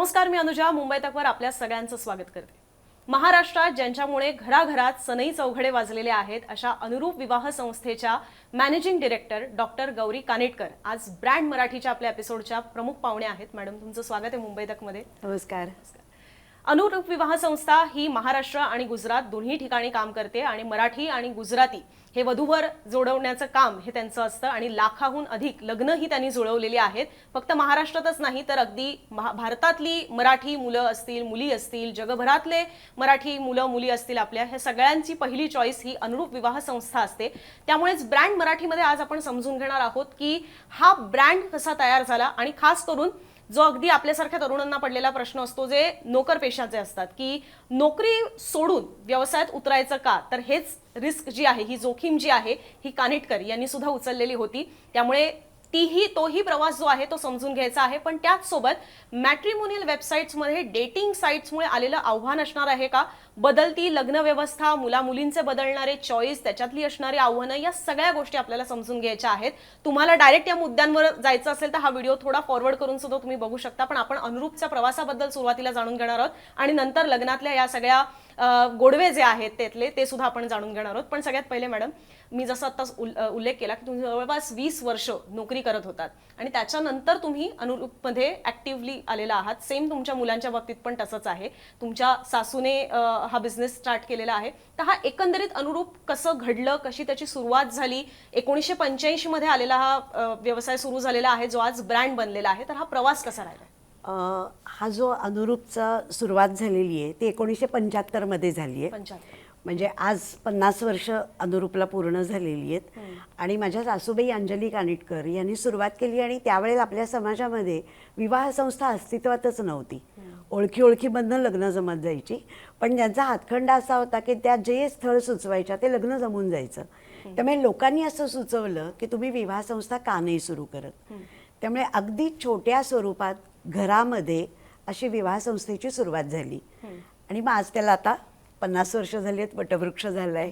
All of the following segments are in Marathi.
नमस्कार, मी अनुजा. मुंबई तकवर आपल्या सगळ्यांचं स्वागत करते. महाराष्ट्रात ज्यांच्यामुळे घराघरात सनई चौघडे वाजलेले आहेत अशा अनुरूप विवाह संस्थेच्या managing director doctor Gauri Kanetkar आज ब्रँड मराठीच्या आपल्या एपिसोडच्या प्रमुख पाहुणे आहेत. मॅडम, तुमचं स्वागत आहे मुंबई तकमध्ये. नमस्कार. अनुरूप विवाह संस्था ही महाराष्ट्र आणि गुजरात दोन्ही ठिकाणी काम करते आणि मराठी आणि गुजराती हे वधूवर जोडवण्याचं काम हे त्यांचं असतं आणि लाखाहून अधिक लग्न ही त्यांनी जुळवलेली आहेत. फक्त महाराष्ट्रातच नाही तर अगदी भारतातली मराठी मुलं असतील, मुली असतील, जगभरातले मराठी मुलं मुली असतील, आपल्या ह्या सगळ्यांची पहिली चॉईस ही अनुरूप विवाह संस्था असते. त्यामुळेच ब्रँड मराठीमध्ये आज आपण समजून घेणार आहोत की हा ब्रँड कसा तयार झाला आणि खास करून जो अगदी आपल्यासारख्या तरुणांना पडलेला प्रश्न असतो जे नोकर पेशाचे असतात की नोकरी सोडून व्यवसायात उतरायचं का, तर हेच रिस्क जी आहे, ही जोखीम जी आहे, ही कानेटकर यांनी सुद्धा उचललेली होती. त्यामुळे तोही प्रवास जो आहे तो समजून घ्यायचा आहे. पण त्याच सोबत मॅट्रिमोनियल वेबसाईट्समध्ये डेटिंग साईट्समुळे आलेलं आव्हान असणार आहे का, बदलती लग्न व्यवस्था, मुला मुलींचे बदलणारे चॉईस, त्याच्यातली असणारी आव्हानं, या सगळ्या गोष्टी आपल्याला समजून घ्यायच्या आहेत. तुम्हाला डायरेक्ट या मुद्द्यांवर जायचं असेल तर हा व्हिडिओ थोडा फॉरवर्ड करून सुद्धा तुम्ही बघू शकता. पण आपण अनुरूपच्या प्रवासाबद्दल सुरुवातीला जाणून घेणार आहोत आणि नंतर लग्नातल्या या सगळ्या गोडवे जे आहेत त्यातले ते सुद्धा आपण जाणून घेणार आहोत. पण सगळ्यात पहिले मॅडम, मी जसं आता उल्लेख केला की तुम्ही जवळपास 20 वर्ष नोकरी करत होतात आणि त्याच्यानंतर तुम्ही अनुरूपमध्ये ऍक्टिव्हली आलेला आहात. सेम तुमच्या मुलांच्या बाबतीत पण तसंच आहे. तुमच्या सासूने हा बिझनेस स्टार्ट केलेला आहे. तर हा एकंदरीत अनुरूप कसं घडलं, कशी त्याची सुरुवात झाली, 1985 मध्ये आलेला हा व्यवसाय सुरू झालेला आहे जो आज ब्रँड बनलेला आहे, तर हा प्रवास कसा राहिला? हा जो अनुरूपचा सुरुवात झालेली आहे ती 1975 मध्ये झाली आहे. 75 म्हणजे आज 50 वर्ष अनुरूपला पूर्ण झालेली आहेत. आणि माझ्या सासूबाई अंजली कानेटकर यांनी सुरुवात केली आणि त्यावेळेला आपल्या समाजामध्ये विवाह संस्था अस्तित्वातच नव्हती. ओळखीमधनं लग्न जमत जायची, पण ज्यांचा हातखंडा असा होता की त्या जे स्थळ सुचवायच्या ते लग्न जमून जायचं. त्यामुळे लोकांनी असं सुचवलं की तुम्ही विवाह संस्था का नाही सुरू करत. त्यामुळे अगदी छोट्या स्वरूपात घरामध्ये अशी विवाह संस्थेची सुरुवात झाली आणि मग आज त्याला आता 50 वर्ष झाली आहेत, वटवृक्ष झालाय.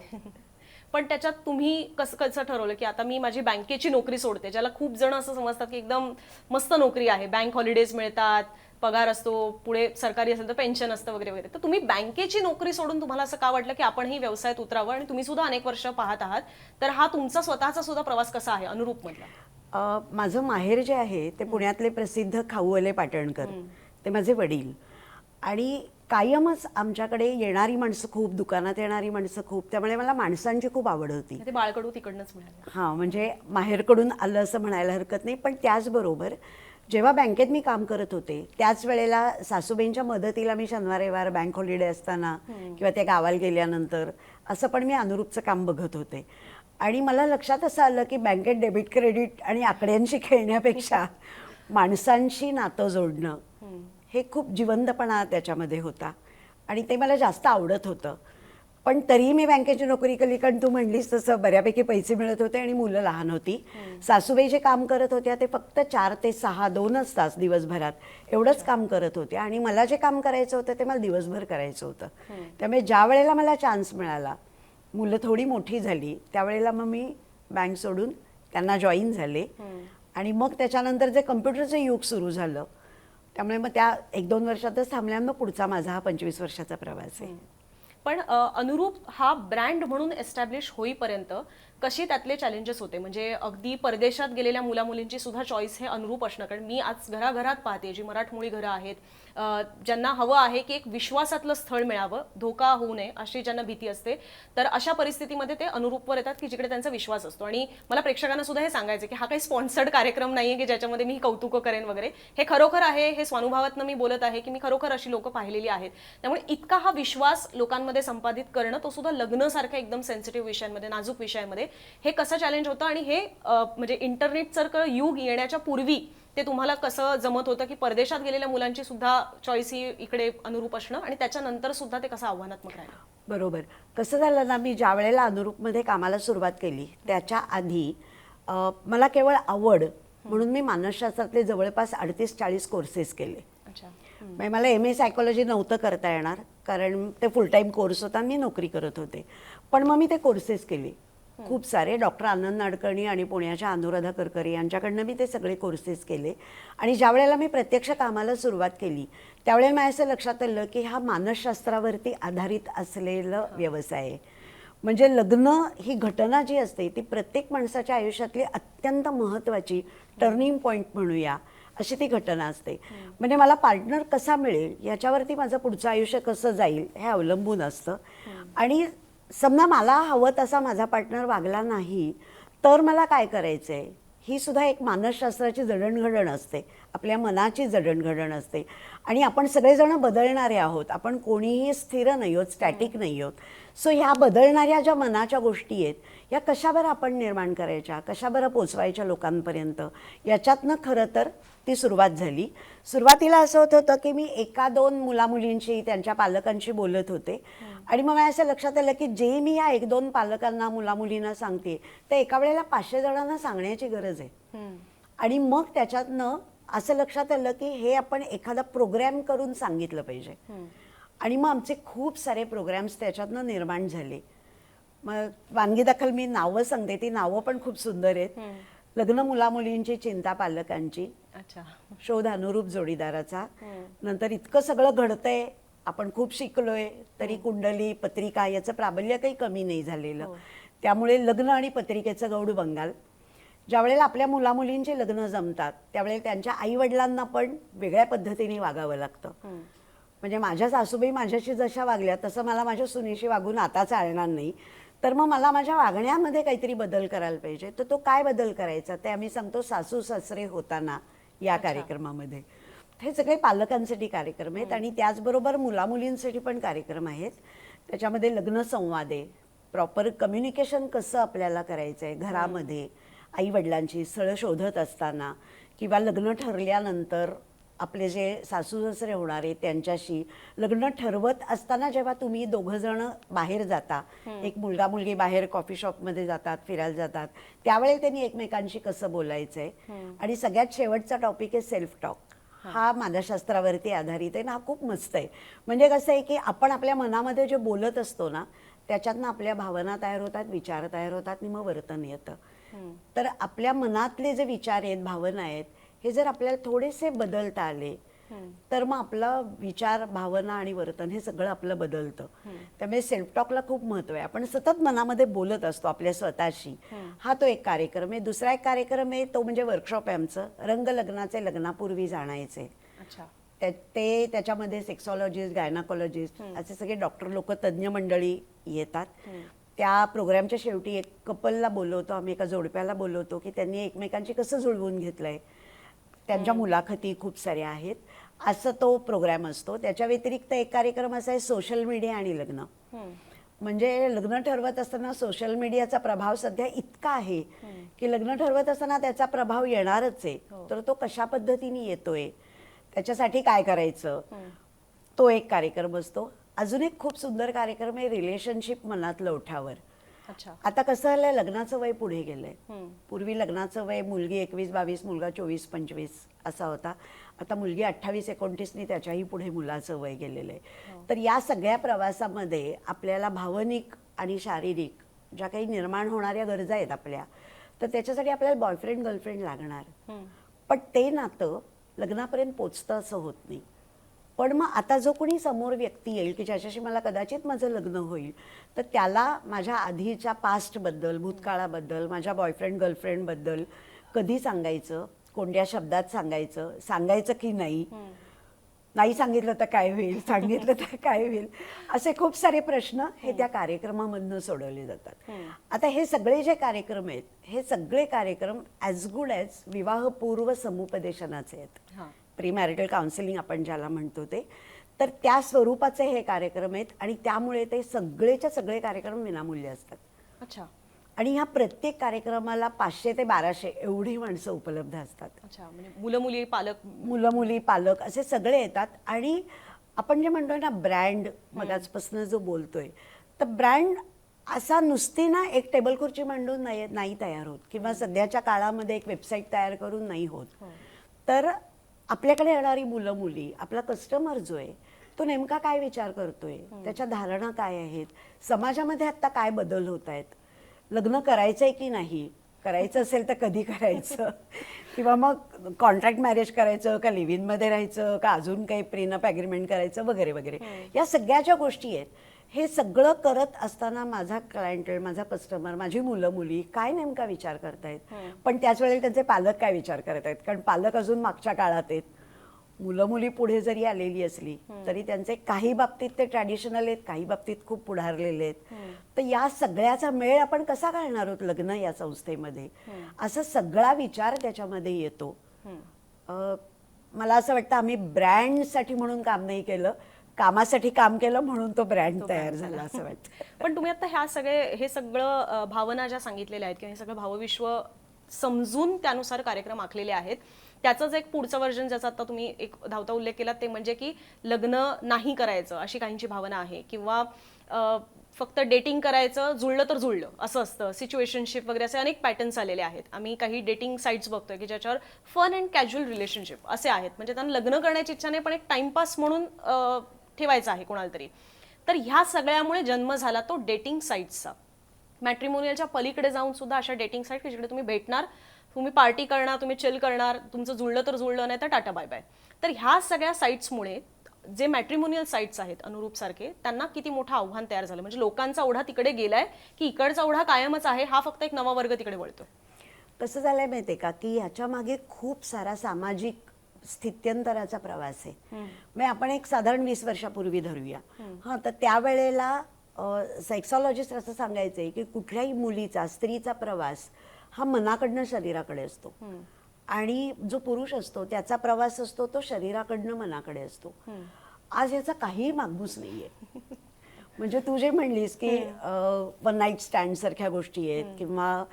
पण त्याच्यात तुम्ही कसं ठरवलं की आता मी माझी बँकेची नोकरी सोडते, ज्याला खूप जण असं समजतात की एकदम मस्त नोकरी आहे, बँक हॉलिडेज मिळतात, पगार असतो, पुढे सरकारी असेल तर पेन्शन असतं वगैरे वगैरे, तर तुम्ही बँकेची नोकरी सोडून तुम्हाला असं का वाटलं की आपणही व्यवसायात उतरावं? आणि तुम्ही सुद्धा अनेक वर्ष पाहत आहात, तर हा तुमचा स्वतःचा सुद्धा प्रवास कसा आहे अनुरूप मधला? माझं माहेर जे आहे ते पुण्यातले प्रसिद्ध खाऊवले पाटणकर, ते माझे वडील. आणि कायमच आमच्याकडे येणारी माणसं खूप, दुकानात येणारी माणसं खूप, त्यामुळे मला माणसांची खूप आवड होती. ते बाळकडू तिकडनंच मिळालं. हां, म्हणजे माहेरकडून आलं असं म्हणायला हरकत नाही. पण त्याचबरोबर जेव्हा बँकेत मी काम करत होते त्याच वेळेला सासूबाईंच्या मदतीला मी शनिवार रविवार बँक हॉलिडे असताना किंवा त्या गावाला गेल्यानंतर असं पण मी अनुरूपचं काम बघत होते. आणि मला लक्षात असं आलं की बँकेत डेबिट क्रेडिट आणि आकड्यांशी खेळण्यापेक्षा माणसांशी नातं जोडणं हे खूप जिवंतपणा त्याच्यामध्ये होता आणि ते मला जास्त आवडत होतं. पण तरीही मी बँकेची नोकरी केली, कारण तू म्हणलीस तसं बऱ्यापैकी पैसे मिळत होते आणि मुलं लहान होती. सासूबाई जे काम करत होत्या ते फक्त 4 ते 6, 2च तास दिवसभरात एवढंच काम करत होते आणि मला जे काम करायचं होतं ते मला दिवसभर करायचं होतं. त्यामुळे ज्या वेळेला मला चान्स मिळाला, मुलं थोडी मोठी झाली, त्यावेळेला मग मी बँक सोडून त्यांना जॉईन झाले. आणि मग त्याच्यानंतर जे कम्प्युटरचं युग सुरू झालं, त्यामुळे मग त्या 1-2 वर्षातच थांबल्या. मग पुढचा माझा हा 25 वर्षाचा प्रवास आहे. पण अनुरूप हा ब्रँड म्हणून एस्टॅब्लिश होईपर्यंत कसे त्यातले चॅलेंजेस होते? म्हणजे अगदी परदेशात गेलेल्या मुला मुलींची सुद्धा चॉईस हे अनुरूप असणं, कारण मी आज घराघरात पाहते जी मराठमोळी घरं आहेत, ज्यांना हवं आहे की एक विश्वासातलं स्थळ मिळावं, धोका होऊ नये अशी ज्यांना भीती असते, तर अशा परिस्थितीमध्ये ते अनुरूपवर येतात की जिकडे त्यांचा विश्वास असतो. आणि मला प्रेक्षकांना सुद्धा हे सांगायचं की हा काही स्पॉन्सर्ड कार्यक्रम नाहीये की ज्याच्यामध्ये मी कौतुक करेन वगैरे. हे खरोखर आहे, हे स्वानुभवातनं मी बोलत आहे की मी खरोखर अशी लोक पाहिलेली आहेत. त्यामुळे इतका हा विश्वास लोकांमध्ये संपादित करणं, तो सुद्धा लग्नासारख्या एकदम सेन्सिटिव्ह विषयांमध्ये, नाजूक विषयामध्ये, हे कसं चॅलेंज होतं? आणि हे म्हणजे इंटरनेटसारखं युग येण्याच्या पूर्वी ते तुम्हाला कसं जमत होतं की परदेशात गेलेल्या मुलांची सुद्धा चॉईस ही इकडे अनुरूप असणं, आणि त्याच्यानंतर सुद्धा ते कसं आव्हानात्मक राहिलं? बरोबर. कसं झालं ना, मी ज्या वेळेला अनुरूपमध्ये कामाला सुरुवात केली त्याच्या आधी मला केवळ आवड म्हणून मी मानसशास्त्रातले जवळपास 38-40 कोर्सेस केले. म्हणजे मला MA सायकोलॉजी नव्हतं करता येणार, कारण ते फुल टाईम कोर्स होता, मी नोकरी करत होते. पण मग मी ते कोर्सेस केले खूप सारे. डॉक्टर आनंद नाडकर्णी आणि पुण्याच्या अनुराधा करकरे यांच्याकडनं मी ते सगळे कोर्सेस केले. आणि ज्या वेळेला मी प्रत्यक्ष कामाला सुरुवात केली त्यावेळेला माझ्या असं लक्षात आलं की हा मानसशास्त्रावरती आधारित असलेलं व्यवसाय आहे. म्हणजे लग्न ही घटना जी असते ती प्रत्येक माणसाच्या आयुष्यातली अत्यंत महत्त्वाची टर्निंग पॉईंट म्हणूया अशी ती घटना असते. म्हणजे मला पार्टनर कसा मिळेल याच्यावरती माझं पुढचं आयुष्य कसं जाईल हे अवलंबून असतं. आणि समजा मला हवं तसा माझा पार्टनर वागला नाही तर मला काय करायचं आहे ही सुद्धा एक मानसशास्त्राची जडणघडण असते, आपल्या मनाची जडणघडण असते. आणि आपण सगळेजण बदलणारे आहोत, आपण कोणीही स्थिर नाही आहोत, स्टॅटिक नाही आहोत. सो ह्या बदलणाऱ्या ज्या मनाच्या गोष्टी आहेत या कशा बरं आपण निर्माण करायच्या, कशा बरं पोचवायच्या लोकांपर्यंत, याच्यातनं खरं तर ती सुरुवात झाली. सुरुवातीला असं होत होतं की मी एका दोन मुलामुलींशी त्यांच्या पालकांशी बोलत होते आणि मग माझ्या असं लक्षात आलं की जे मी या एक दोन पालकांना मुलामुलींना सांगते ते एका वेळेला 500 जणांना सांगण्याची गरज आहे. आणि मग त्याच्यातनं असं लक्षात आलं की हे आपण एखादा प्रोग्रॅम करून सांगितलं पाहिजे. आणि मग आमचे खूप सारे प्रोग्रॅम्स त्याच्यातनं निर्माण झाले. मग वानगी दाखल मी नावं सांगते, ती नावं पण खूप सुंदर आहेत. लग्न मुलामुलींची चिंता पालकांची, अच्छा, शोध अनुरूप जोडीदाराचा, नंतर इतकं सगळं घडतंय आपण खूप शिकलोय तरी कुंडली पत्रिका याचं प्राबल्य काही कमी नाही झालेलं. त्यामुळे लग्न आणि पत्रिकेचं गौड बंगाल. ज्या वेळेला आपल्या मुलामुलींचे लग्न जमतात त्यावेळेला त्यांच्या आईवडिलांना पण वेगळ्या पद्धतीने वागावं लागतं. म्हणजे माझ्या सासूबाई माझ्याशी जशा वागल्या तसं मला माझ्या सुनेशी वागून आता चालणार नाही. तर मग मला माझ्या वागण्यामध्ये काहीतरी बदल करायला पाहिजे. तर तो काय बदल करायचा ते आम्ही सांगतो सासू सासरे होताना या कार्यक्रमामध्ये. हे सगळे पालकांसाठी कार्यक्रम आहेत आणि त्याचबरोबर मुलामुलींसाठी पण कार्यक्रम आहेत. त्याच्यामध्ये लग्न संवाद आहे, प्रॉपर कम्युनिकेशन कसं आपल्याला करायचं आहे घरामध्ये आई वडिलांची सळ शोधत असताना किंवा लग्न ठरल्यानंतर आपले जे सासू सासरे होणार आहेत त्यांच्याशी लग्न ठरवत असताना जेव्हा तुम्ही दोघं जण बाहेर जाता, एक मुलगा मुलगी बाहेर कॉफी शॉपमध्ये जातात, फिरायला जातात, त्यावेळेला त्यांनी एकमेकांशी कसं बोलायचं आहे. आणि सगळ्यात शेवटचा टॉपिक आहे सेल्फ टॉक. हा मानसशास्त्रावरती आधारित आहे ना, हा खूप मस्त आहे. म्हणजे कसं आहे की आपण आपल्या मनामध्ये जे बोलत असतो ना त्याच्यातनं आपल्या भावना तयार होतात, विचार तयार होतात आणि मग वर्तन येतं. तर आपल्या मनातले जे विचार आहेत, भावना आहेत, हे जर आपल्याला थोडेसे बदलता आले तर मग आपला विचार, भावना आणि वर्तन हे सगळं आपलं बदलतं. त्यामुळे सेल्फ टॉकला खूप महत्व आहे. आपण सतत मनामध्ये बोलत असतो आपल्या स्वतःशी. हा तो एक कार्यक्रम आहे. दुसरा एक कार्यक्रम आहे तो म्हणजे वर्कशॉप आहे आमचं, रंग लग्नाचे लग्नापूर्वी जाणायचे. ते त्याच्यामध्ये सेक्सॉलॉजिस्ट, गायनाकॉलॉजिस्ट असे सगळे डॉक्टर लोक, तज्ज्ञ मंडळी येतात. त्या प्रोग्रामच्या शेवटी एक कपलला बोलवतो आम्ही, एका जोडप्याला बोलवतो की त्यांनी एकमेकांची कसं जुळवून घेतलंय. त्यांच्या मुलाखती खूप साऱ्या आहेत. असं तो प्रोग्राम असतो. त्याच्या व्यतिरिक्त एक कार्यक्रम असा आहे सोशल मीडिया आणि लग्न. म्हणजे लग्न ठरवत असताना सोशल मीडियाचा प्रभाव सध्या इतका आहे की लग्न ठरवत असताना त्याचा प्रभाव येणारच आहे. तर तो कशा पद्धतीने येतोय, त्याच्यासाठी काय करायचं, तो एक कार्यक्रम असतो. अजून एक खूप सुंदर कार्यक्रम आहे रिलेशनशिप मनातलं ओठावर. आता कसं झालंय, लग्नाचं वय पुढे गेलंय. पूर्वी लग्नाचं वय मुलगी 21-22, मुलगा 24-25 असा होता. आता मुलगी 28-29 त्याच्याही पुढे मुलाचं वय गेलेलं आहे. तर या सगळ्या प्रवासामध्ये आपल्याला भावनिक आणि शारीरिक ज्या काही निर्माण होणाऱ्या गरजा आहेत आपल्या, तर त्याच्यासाठी आपल्याला बॉयफ्रेंड गर्लफ्रेंड लागणार. पण ते नातं लग्नापर्यंत पोचतं असं होत नाही. पण मग आता जो कोणी समोर व्यक्ती येईल की ज्याच्याशी मला कदाचित माझं लग्न होईल, तर त्याला माझ्या आधीच्या पास्टबद्दल, भूतकाळाबद्दल, माझ्या बॉयफ्रेंड गर्लफ्रेंडबद्दल कधी सांगायचं, कोणत्या शब्दात सांगायचं, सांगायचं की नाही, नाही सांगितलं तर काय होईल, सांगितलं तर काय होईल, असे खूप सारे प्रश्न हे त्या कार्यक्रमामधनं सोडवले जातात. आता हे सगळे जे कार्यक्रम आहेत हे सगळे कार्यक्रम ॲज गुड ॲज विवाहपूर्व समुपदेशनाचे आहेत. प्री मॅरिटल काउन्सिलिंग आपण ज्याला म्हणतो ते. तर त्या स्वरूपाचे हे कार्यक्रम आहेत आणि त्यामुळे ते सगळेच्या सगळे कार्यक्रम विनामूल्य असतात. आणि ह्या प्रत्येक कार्यक्रमाला 500 ते 1200 एवढी माणसं उपलब्ध असतात. म्हणजे मुलं मुली पालक असे सगळे येतात. आणि आपण जे म्हणतोय ना ब्रँड, मगाचपासून जो बोलतोय, तर ब्रँड असा नुसती ना एक टेबल खुर्ची मांडून नाही तयार होत किंवा सध्याच्या काळामध्ये एक वेबसाईट तयार करून नाही होत. तर आपल्याकडे येणारी मुलं मुली, आपला कस्टमर जो आहे तो नेमका काय विचार करतोय, त्याच्या धारणा काय आहेत, समाजामध्ये आता काय बदल होत आहेत, लग्न करायचंय की नाही, करायचं असेल तर कधी करायचं, किंवा मग कॉन्ट्रॅक्ट मॅरेज करायचं का लिव्ह इनमध्ये राहायचं का अजून काही प्रीनअप ॲग्रीमेंट करायचं वगैरे वगैरे, या सगळ्या ज्या गोष्टी आहेत, हे सगळं करत असताना माझा क्लायंटेल, माझा कस्टमर, माझी मुलं मुली काय नेमका विचार करतायत, पण त्याच वेळेला त्यांचे पालक काय विचार करत आहेत, कारण पालक अजून मागच्या काळात आहेत. मुलं मुली पुढे जरी आलेली असली तरी त्यांचे काही बाबतीत ते ट्रॅडिशनल आहेत, काही बाबतीत खूप पुढारलेले आहेत. तर या सगळ्याचा मेळ आपण कसा घालणार आहोत लग्न या संस्थेमध्ये, असा सगळा विचार त्याच्यामध्ये येतो. मला असं वाटतं आम्ही ब्रँडसाठी म्हणून काम नाही केलं, कामासाठी काम केलं म्हणून तो ब्रँड तयार झाला असं वाटतं. पण तुम्ही आता हे सगळं भावना ज्या सांगितलेल्या आहेत किंवा हे सगळं भावविश्व समजून त्यानुसार कार्यक्रम आखलेले आहेत, त्याचंच एक पुढचं वर्जन ज्याचा आता तुम्ही एक धावता उल्लेख केला ते म्हणजे की लग्न नाही करायचं अशी काहींची भावना आहे, किंवा फक्त डेटिंग करायचं, जुळलं तर जुळलं असं असतं, सिच्युएशनशिप वगैरे असे अनेक पॅटर्न्स आलेले आहेत. आम्ही काही डेटिंग साईट्स बघतोय की ज्याच्यावर फन अँड कॅज्युअल रिलेशनशिप असे आहेत, म्हणजे त्यांना लग्न करण्याची इच्छा नाही पण एक टाइमपास म्हणून ठेवायचा आहे कोणाला तरी. तर ह्या सगळ्यामुळे जन्म झाला तो डेटिंग साईट्सचा. मॅट्रिमोनियलच्या पलीकडे जाऊन सुद्धा अशा डेटिंग साईट की जिकडे तुम्ही भेटणार, तुम्ही पार्टी करणार, तुम्ही चिल करणार, तुमचं जुळलं तर जुळलं, नाही तर टाटा बाय बाय. तर ह्या सगळ्या साईट्समुळे जे मॅट्रिमोनियल साईट्स आहेत अनुरूप सारखे, त्यांना किती मोठं आव्हान तयार झालं. म्हणजे लोकांचा ओढा तिकडे गेलाय की इकडचा ओढा कायमच आहे, हा फक्त एक नवा वर्ग तिकडे वळतो. कसं झालंय माहितीये का की ह्याच्या मागे खूप सारा सामाजिक स्थित्यंतराचा प्रवास आहे. म्हणजे आपण एक साधारण 20 वर्षापूर्वी धरूया. तर त्यावेळेला सायक्सॉलॉजिस्ट असं सांगायचंय की कुठल्याही मुलीचा, स्त्रीचा प्रवास हा मनाकडनं शरीराकडे असतो, आणि जो पुरुष असतो त्याचा प्रवास असतो तो शरीराकडनं मनाकडे असतो. आज याचा काही मागमूस नाहीये. म्हणजे तू जे म्हणलीस की वन नाईट स्टँड सारख्या गोष्टी आहेत, किंवा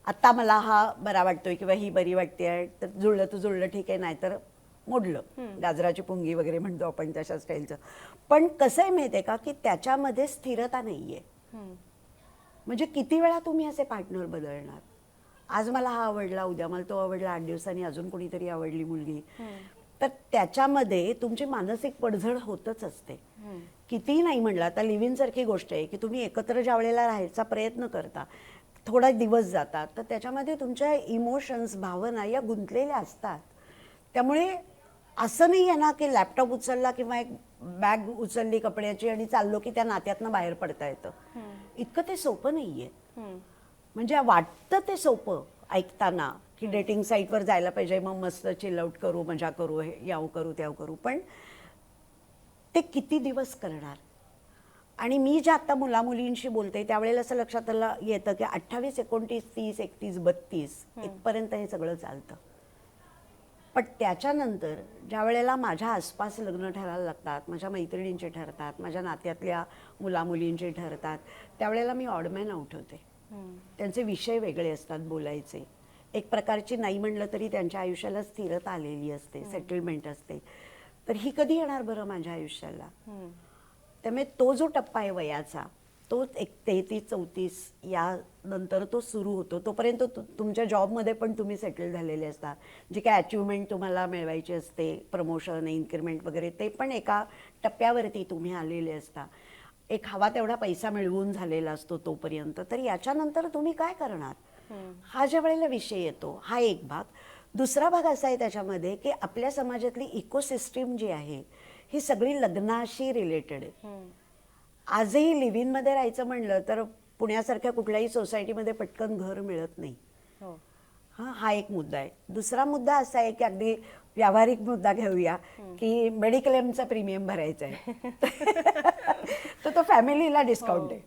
आता मला हा बरा वाटतोय किंवा ही बरी वाटते, तर जुळलं तर जुळलं ठीक आहे, नाहीतर मोडलं, गाजराची पुंगी वगैरे म्हणतो आपण तशा स्टाईलचं. पण कसं आहे माहितीये का की त्याच्यामध्ये स्थिरता नाहीये. म्हणजे किती वेळा तुम्ही असे पार्टनर बदलणार, आज मला हा आवडला, उद्या मला तो आवडला, 8 दिवसांनी अजून कोणीतरी आवडली मुलगी. तर त्याच्यामध्ये तुमची मानसिक पडझड होतच असते. कितीही नाही म्हणलं, आता लिव्ह इन सारखी गोष्ट आहे की तुम्ही एकत्र ज्या वेळेला राहायचा प्रयत्न करता, थोडा दिवस जातात, तर त्याच्यामध्ये तुमच्या इमोशन्स, भावना या गुंतलेल्या असतात. त्यामुळे असं नाही आहे ना की लॅपटॉप उचलला किंवा एक बॅग उचलली कपड्याची आणि चाललो की त्या नात्यातनं बाहेर पडता येतं. इतकं ते सोपं नाहीये. म्हणजे वाटतं ते सोपं ऐकताना की डेटिंग साईटवर जायला पाहिजे, मग मस्त चिल आउट करू, मजा करू, हे याव करू त्याव करू, पण ते किती दिवस करणार. आणि मी ज्या आता मुलामुलींशी बोलते त्यावेळेला असं लक्षात येतं की 28, 29, 30, 31, 32 इथपर्यंत हे सगळं चालतं. पण त्याच्यानंतर ज्या वेळेला माझ्या आसपास लग्न ठरायला लागतात, माझ्या मैत्रिणींचे ठरतात, माझ्या नात्यातल्या मुलामुलींचे ठरतात, त्यावेळेला मी ऑडमॅन आउट होते. त्यांचे विषय वेगळे असतात बोलायचे. एक प्रकारची नाही म्हणलं तरी त्यांच्या आयुष्याला स्थिरता आलेली असते, सेटलमेंट असते. तर ही कधी येणार बरं माझ्या आयुष्याला. त्यामुळे तो जो टप्पा आहे वयाचा, तो एक 33-34 या नंतर तो सुरू होतो. तोपर्यंत तुमच्या जॉबमध्ये पण तुम्ही सेटल झालेले असता, जी काय अचिव्हमेंट तुम्हाला मिळवायची असते, प्रमोशन, इन्क्रिमेंट वगैरे, ते पण एका टप्प्यावरती तुम्ही आलेले असता. एक हवा तेवढा पैसा मिळवून झालेला असतो तोपर्यंत. तर याच्यानंतर तुम्ही काय करणार, हा ज्या वेळेला विषय येतो, हा एक भाग. दुसरा भाग असा आहे त्याच्यामध्ये की आपल्या समाजातली इकोसिस्टीम जी आहे ही सगळी लग्नाशी रिलेटेड आहे. आजही लिव्ह इन मध्ये राहायचं म्हणलं तर पुण्यासारख्या कुठल्याही सोसायटीमध्ये पटकन घर मिळत नाही. हा एक मुद्दा आहे. दुसरा मुद्दा असा आहे की अगदी व्यावहारिक मुद्दा घेऊया की मेडिक्लेमचा प्रीमियम भरायचा आहे. तर तो फॅमिलीला डिस्काउंट आहे.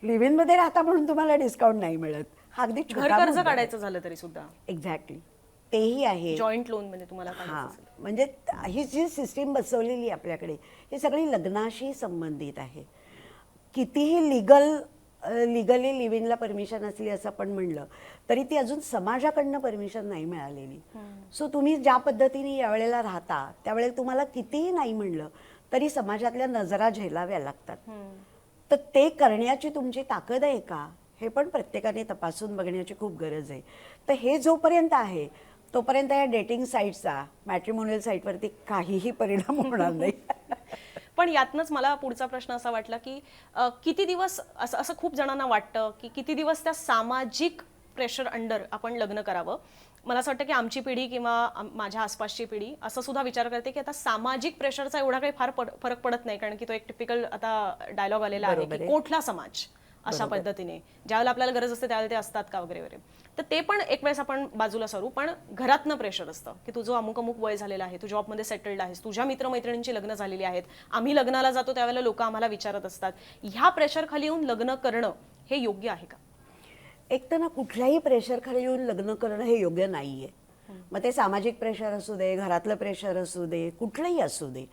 लिव्ह इन मध्ये राहता म्हणून तुम्हाला डिस्काउंट नाही मिळत. हा अगदी घर कर्ज काढायचं झालं तरी सुद्धा एक्झॅक्टली तेही आहे. जॉईंट लोन मध्ये तुम्हाला काढायचं. म्हणजे ही जी सिस्टीम बसवलेली आहे आपल्याकडे, ही सगळी लग्नाशी संबंधित आहे. कितीही लिगली लिव्ह इनला परमिशन असली असं आपण म्हणलं तरी ती अजून समाजाकडनं परमिशन नाही मिळालेली. सो तुम्ही ज्या पद्धतीने यावेळेला राहता त्यावेळेला तुम्हाला कितीही नाही म्हणलं तरी समाजातल्या नजरा झेलाव्या लागतात. तर ते करण्याची तुमची ताकद आहे का, हे पण प्रत्येकाने तपासून बघण्याची खूप गरज आहे. तर हे जोपर्यंत आहे तोपर्यंत या डेटिंग साईटचा, मॅट्रिमोनियल साईटवरती काहीही परिणाम होणार नाही. पण यातनंच मला पुढचा प्रश्न असा वाटला की किती दिवस असं असं खूप जणांना वाटतं की किती दिवस त्या सामाजिक प्रेशर अंडर आपण लग्न करावं. मला असं वाटतं की आमची पिढी किंवा माझ्या आसपासची पिढी असं सुद्धा विचार करते की आता सामाजिक प्रेशरचा एवढा काही फार फरक पडत नाही, कारण की तो एक टिपिकल आता डायलॉग आलेला आहे बरोबर की आहे. कोठला समाज अशा पद्धतीने ज्यावेळेला आपल्याला गरज असते त्यावेळेला ते असतात का वगैरे वगैरे. तर ते पण एक वेळेस आपण बाजूला सरू, पण घरातनं प्रेशर असतं की तुझं अमुक अमुक वय झालेलं आहे, तू जॉबमध्ये सेटल्ड आहेस, तुझ्या मित्रमैत्रिणींची लग्न झालेली आहेत, आम्ही लग्नाला जातो त्यावेळेला लोक आम्हाला विचारत असतात. ह्या प्रेशर खाली येऊन लग्न करणं हे योग्य आहे का? एक तर ना कुठल्याही प्रेशर खाली येऊन लग्न करणं हे योग्य नाहीये. मग ते सामाजिक प्रेशर असू दे, घरातलं प्रेशर असू दे, कुठलंही असू दे.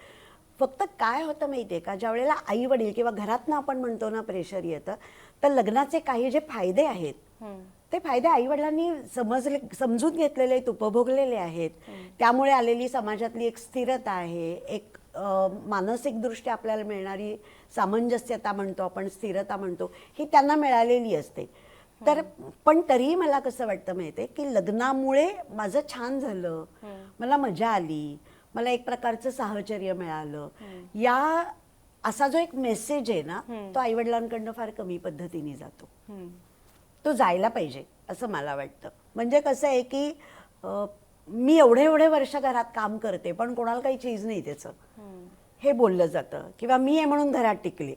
फक्त काय होतं माहितीये का, ज्या वेळेला आई वडील किंवा घरातनं आपण म्हणतो ना प्रेशर येतं, तर लग्नाचे काही जे फायदे आहेत ते फायदे आई वडिलांनी समजून घेतलेले आहेत, उपभोगलेले आहेत. त्यामुळे आलेली समाजातली एक स्थिरता आहे, एक मानसिकदृष्ट्या आपल्याला मिळणारी सामंजस्यता म्हणतो आपण, स्थिरता म्हणतो, ही त्यांना मिळालेली असते. तर पण तरीही मला कसं वाटतं माहितीये की लग्नामुळे माझं छान झालं, मला मजा आली, मला एक प्रकारचं साहचर्य मिळालं, या असा जो एक मेसेज आहे ना, तो आईवडिलांकडनं फार कमी पद्धतीने जातो. तो जायला पाहिजे असं मला वाटतं. म्हणजे कसं आहे की मी एवढे एवढे वर्ष घरात काम करते पण कोणाला काही चीज नाही त्याचं, हे बोललं जातं. किंवा मी आहे म्हणून घरात टिकले,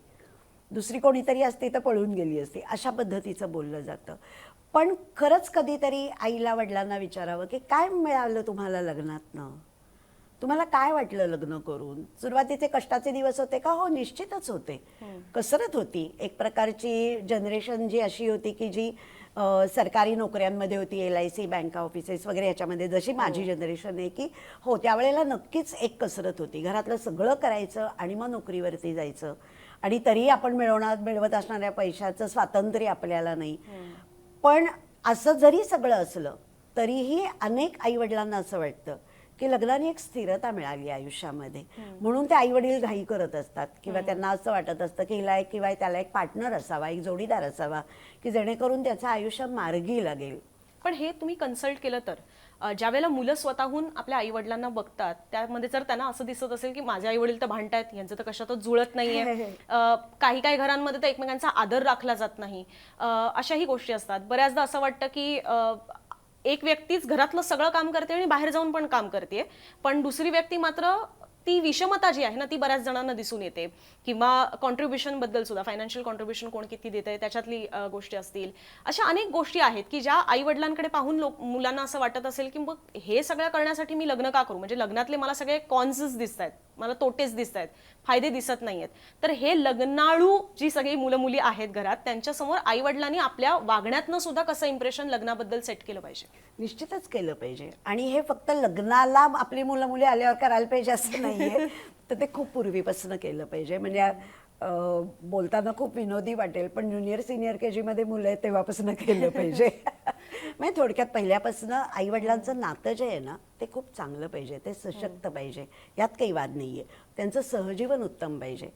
दुसरी कोणीतरी असते तर पळून गेली असते, अशा पद्धतीचं बोललं जातं. पण खरंच कधीतरी आईला वडिलांना विचारावं की काय मिळालं तुम्हाला लग्नातनं, तुम्हाला काय वाटलं लग्न करून? सुरुवातीचे कष्टाचे दिवस होते का? हो, निश्चितच होते. कसरत होती, एक प्रकारची जनरेशन जी अशी होती की जी सरकारी नोकऱ्यांमध्ये होती, LIC, बँका, ऑफिसेस वगैरे याच्यामध्ये, जशी माझी जनरेशन आहे की हो, त्यावेळेला नक्कीच एक कसरत होती. घरातलं सगळं करायचं आणि मग नोकरीवरती जायचं, आणि तरी आपण मिळवत असणाऱ्या पैशाचं स्वातंत्र्य आपल्याला नाही. पण असं जरी सगळं असलं तरीही अनेक आईवडिलांना असं वाटतं की लग्नाने एक स्थिरता मिळाली आयुष्यामध्ये, म्हणून ते आईवडील घाई करत असतात. किंवा त्यांना असं वाटत असतं की हिला एक किंवा त्याला एक पार्टनर असावा, एक जोडीदार असावा, की जेणेकरून त्याचं आयुष्य मार्गी लागेल. पण हे तुम्ही कन्सल्ट केलं तर ज्यावेळेला मुलं स्वतःहून आपल्या आई वडिलांना बघतात, त्यामध्ये जर त्यांना असं दिसत असेल की माझे आई वडील तर भांडतायत, यांचं तर कशातच जुळत नाहीये, काही काही घरांमध्ये तर एकमेकांचा आदर राखला जात नाही, अशाही गोष्टी असतात. बऱ्याचदा असं वाटतं की एक व्यक्तीच घरातलं सगळं काम करते आणि बाहेर जाऊन पण काम करते, पण दुसरी व्यक्ती मात्र ती विषमता जी आहे ना ती बऱ्याच जणांना दिसून येते. किंवा कॉन्ट्रीब्युशन बद्दल सुद्धा, फायनान्शियल कॉन्ट्रीब्युशन कोण किती देतंय त्याच्यातली गोष्टी असतील. अशा अनेक गोष्टी आहेत की ज्या आई वडिलांकडे पाहून मुलांना असं वाटत असेल की मग हे सगळं करण्यासाठी मी लग्न का करू, म्हणजे लग्नातले मला सगळे कॉन्सच दिसत आहेत, मला तोटेच दिसत आहेत, फायदे दिसत नाहीयेत. तर हे लग्नाळू जी सगळी मुलं मुली आहेत घरात, त्यांच्यासमोर आई वडिलांनी आपल्या वागण्यातनं सुद्धा कसं इम्प्रेशन लग्नाबद्दल सेट केलं पाहिजे? निश्चितच केलं पाहिजे. आणि हे फक्त लग्नाला आपली मुलं मुली आल्यावर करायला पाहिजे असं नाहीये, तर ते खूप पूर्वीपासून केलं पाहिजे. म्हणजे बोलताना खूप विनोदी वाटेल, पण ज्युनियर सिनियर KG मध्ये मुलं आहेत तेव्हापासून केलं पाहिजे. म्हणजे थोडक्यात पहिल्यापासून आईवडिलांचं नातं जे आहे ना ते खूप चांगलं पाहिजे, ते सशक्त पाहिजे, यात काही वाद नाहीये. त्यांचं सहजीवन उत्तम पाहिजे.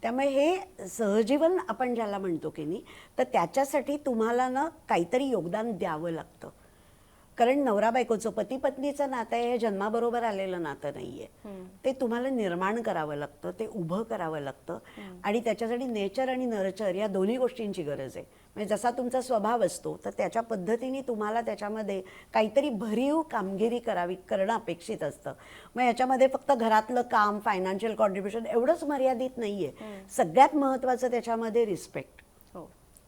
त्यामुळे हे सहजीवन आपण ज्याला म्हणतो की नाही, तर त्याच्यासाठी तुम्हाला ना काहीतरी योगदान द्यावं लागतं. कारण नवरा बायकोचं, पती पत्नीचं नातं आहे, हे जन्माबरोबर आलेलं नातं नाहीये. ते तुम्हाला निर्माण करावं लागतं, ते उभं करावं लागतं. आणि त्याच्यासाठी नेचर आणि नर्चर या दोन्ही गोष्टींची गरज आहे. म्हणजे जसा तुमचा स्वभाव असतो तर त्याच्या पद्धतीने तुम्हाला त्याच्यामध्ये काहीतरी भरीव कामगिरी करणं अपेक्षित असतं. मग याच्यामध्ये फक्त घरातलं काम, फायनान्शियल कॉन्ट्रीब्युशन एवढंच मर्यादित नाहीये. सगळ्यात महत्त्वाचं त्याच्यामध्ये रिस्पेक्ट,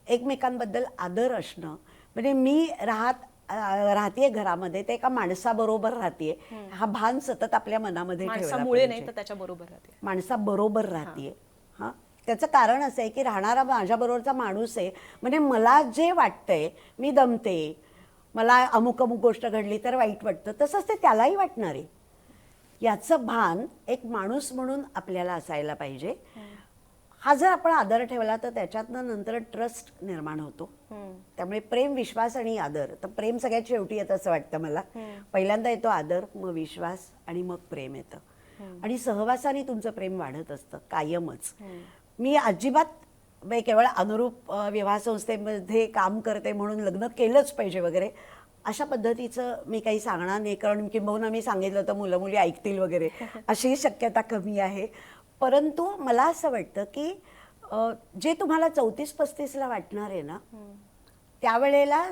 एकमेकांबद्दल आदर असणं. म्हणजे मी राहतेय घरामध्ये, ते एका माणसाबरोबर राहतेय, हा भान सतत आपल्या मनामध्ये माणसामुळे नाही तर त्याच्याबरोबर राहते, माणसाबरोबर राहतेय. हा, त्याचं कारण असं आहे की राहणारा माझ्याबरोबरचा माणूस आहे, म्हणजे मला जे वाटतंय, मी दमते, मला अमुक अमुक गोष्ट घडली तर वाईट वाटतं, तसंच ते त्यालाही वाटणार आहे. याचं भान एक माणूस म्हणून आपल्याला असायला पाहिजे. हा जर आपण आदर ठेवला तर त्याच्यातनं नंतर ट्रस्ट निर्माण होतो. त्यामुळे प्रेम, विश्वास आणि आदर. तर प्रेम सगळ्यात शेवटी येतं असं वाटतं मला. पहिल्यांदा येतो आदर, मग विश्वास आणि मग प्रेम येतं. आणि सहवासाने तुमचं प्रेम वाढत असतं कायमच. मी अजिबात केवळ अनुरूप विवाह संस्थेमध्ये काम करते म्हणून लग्न केलंच पाहिजे वगैरे अशा पद्धतीचं मी काही सांगणार नाही, कारण किंबहुना मी सांगितलं तर मुलं मुली ऐकतील वगैरे अशी शक्यता कमी आहे. परंतु मला असं वाटतं की जे तुम्हाला 34-35ला वाटणार आहे ना, त्यावेळेला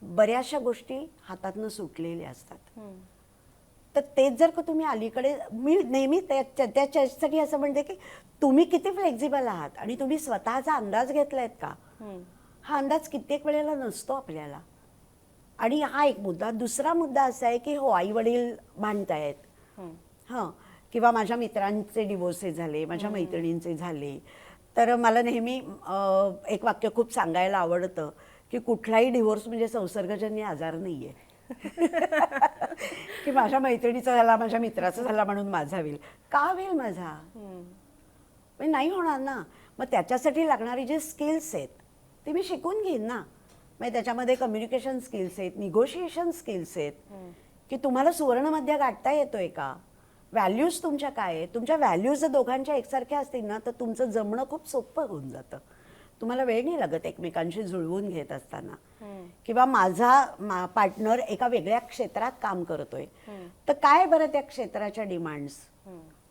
बऱ्याचशा गोष्टी हातातनं सुटलेल्या असतात. तर तेच जर का तुम्ही अलीकडे, मी नेहमी त्याच्यासाठी असं म्हणते की तुम्ही किती फ्लेक्झिबल आहात आणि तुम्ही स्वतःचा अंदाज घेतलायत का. हा अंदाज कित्येक वेळेला नसतो आपल्याला. आणि हा एक मुद्दा. दुसरा मुद्दा असा आहे की हो, आई वडील भांडतायत, हां, किंवा माझ्या मित्रांचे डिवोर्सेस झाले, माझ्या मैत्रिणींचे झाले. तर मला नेहमी एक वाक्य खूप सांगायला आवडतं की कुठलाही डिवोर्स म्हणजे संसर्गजन्य आजार नाही आहे. की माझ्या मैत्रिणीचा झाला, माझ्या मित्राचा झाला म्हणून माझा होईल. का होईल माझा? म्हणजे नाही होणार ना. मग त्याच्यासाठी लागणारी जी स्किल्स आहेत ती मी शिकून घेईन ना. म्हणजे त्याच्यामध्ये कम्युनिकेशन स्किल्स आहेत, निगोशिएशन स्किल्स आहेत, की तुम्हाला सुवर्णमध्य गाठता येतोय का, व्हॅल्यूज तुमच्या काय आहेत. तुमच्या व्हॅल्यूज जर दोघांच्या एकसारख्या असतील ना तर तुमचं जमणं खूप सोपं होऊन जातं. तुम्हाला वेळ नाही लागत एकमेकांशी जुळवून घेत असताना. किंवा माझा पार्टनर एका वेगळ्या क्षेत्रात काम करतोय, तर काय बरं त्या क्षेत्राच्या डिमांड्स,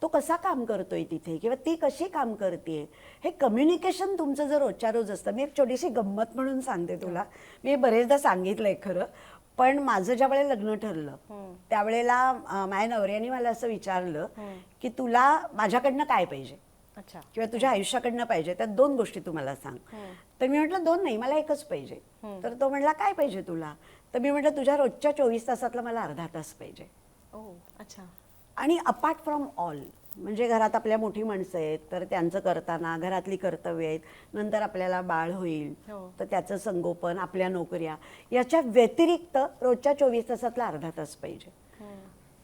तो कसा काम करतोय तिथे, किंवा ती कशी काम करते, हे कम्युनिकेशन तुमचं जर रोजच्या रोज असतं. मी एक छोटीशी गंमत म्हणून सांगते तुला. मी बरेचदा सांगितलंय खरं, पण माझं ज्या वेळेला लग्न ठरलं त्यावेळेला माझ्या नवऱ्याने मला असं विचारलं की तुला माझ्याकडनं काय पाहिजे, अच्छा, किंवा तुझ्या आयुष्याकडनं पाहिजे, त्यात 2 गोष्टी तुम्हाला सांग. तर मी म्हटलं 2 नाही, मला एकच पाहिजे. तर तो म्हटला काय पाहिजे तुला. तर मी म्हटलं तुझ्या रोजच्या 24 तासातला मला अर्धा तास पाहिजे. ओ, अच्छा. आणि अपार्ट फ्रॉम ऑल, म्हणजे घरात आपल्या मोठी माणसं आहेत तर त्यांचं करताना, घरातली कर्तव्य आहेत, नंतर आपल्याला बाळ होईल तर त्याचं संगोपन, आपल्या नोकऱ्या, याच्या व्यतिरिक्त रोजच्या 24 तासातला अर्धा तास पाहिजे.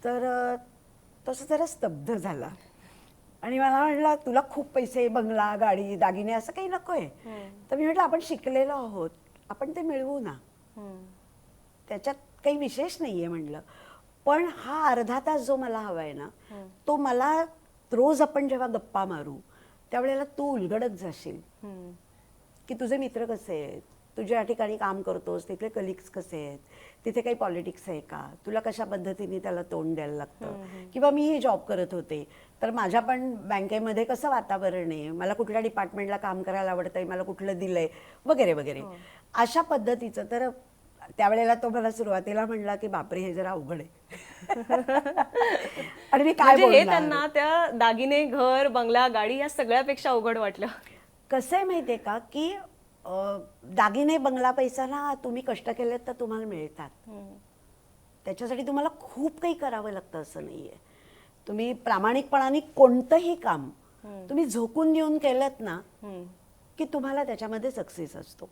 तर तसं जरा स्तब्ध झाला आणि मला म्हटलं तुला खूप पैसे, बंगला, गाडी, दागिने असं काही नको आहे. तर मी म्हटलं आपण शिकलेलो आहोत, आपण ते मिळवू ना, त्याच्यात काही विशेष नाहीये म्हणलं. पण हा अर्धा तास जो मला हवा आहे ना, तो मला रोज आपण जेव्हा गप्पा मारू त्यावेळेला तू उलगडत जाशील की तुझे मित्र कसे आहेत, तुझ्या ठिकाणी काम करतोस तिथले कलिग्स कसे आहेत, तिथे काही पॉलिटिक्स आहे का, तुला कशा पद्धतीने त्याला तोंड द्यायला लागतं, किंवा मी हे जॉब करत होते तर माझ्या पण बँकेमध्ये कसं वातावरण आहे, मला कुठल्या डिपार्टमेंटला काम करायला आवडतंय, मला कुठलं दिलंय, वगैरे वगैरे अशा पद्धतीचं. तर त्यावेळेला तो मला सुरुवातीला म्हणला की बापरे हे जरा अवघड आहे. आणि मी काय म्हणजे हे बोलणार. त्यांना त्या दागिने, घर, बंगला, गाडी या सगळ्यापेक्षा अवघड वाटलं. कसं आहे माहितीये का की दागिने, बंगला, पैसा ना तुम्ही कष्ट केलेत तर तुम्हाला मिळतात. त्याच्यासाठी तुम्हाला खूप काही करावं लागतं असं नाहीये. तुम्ही प्रामाणिकपणाने कोणतंही काम तुम्ही झोकून देऊन केलं ना की तुम्हाला त्याच्यामध्ये सक्सेस असतो.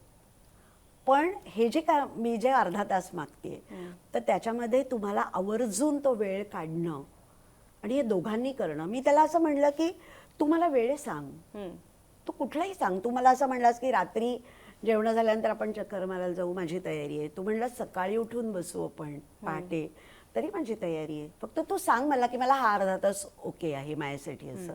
पण हे जे काय मी जे अर्धा तास मागते तर त्याच्यामध्ये तुम्हाला आवर्जून तो वेळ काढणं आणि हे दोघांनी करणं. मी त्याला असं म्हणलं की तू मला वेळ सांग, तू कुठलाही सांग. तू मला असं म्हणलास की रात्री जेवण झाल्यानंतर आपण चक्कर मारायला जाऊ, माझी तयारी आहे. तू म्हणलास सकाळी उठून बसू आपण पहाटे, तरी माझी तयारी आहे. फक्त तू सांग मला की मला हा अर्धा तास ओके आहे माझ्यासाठी असं.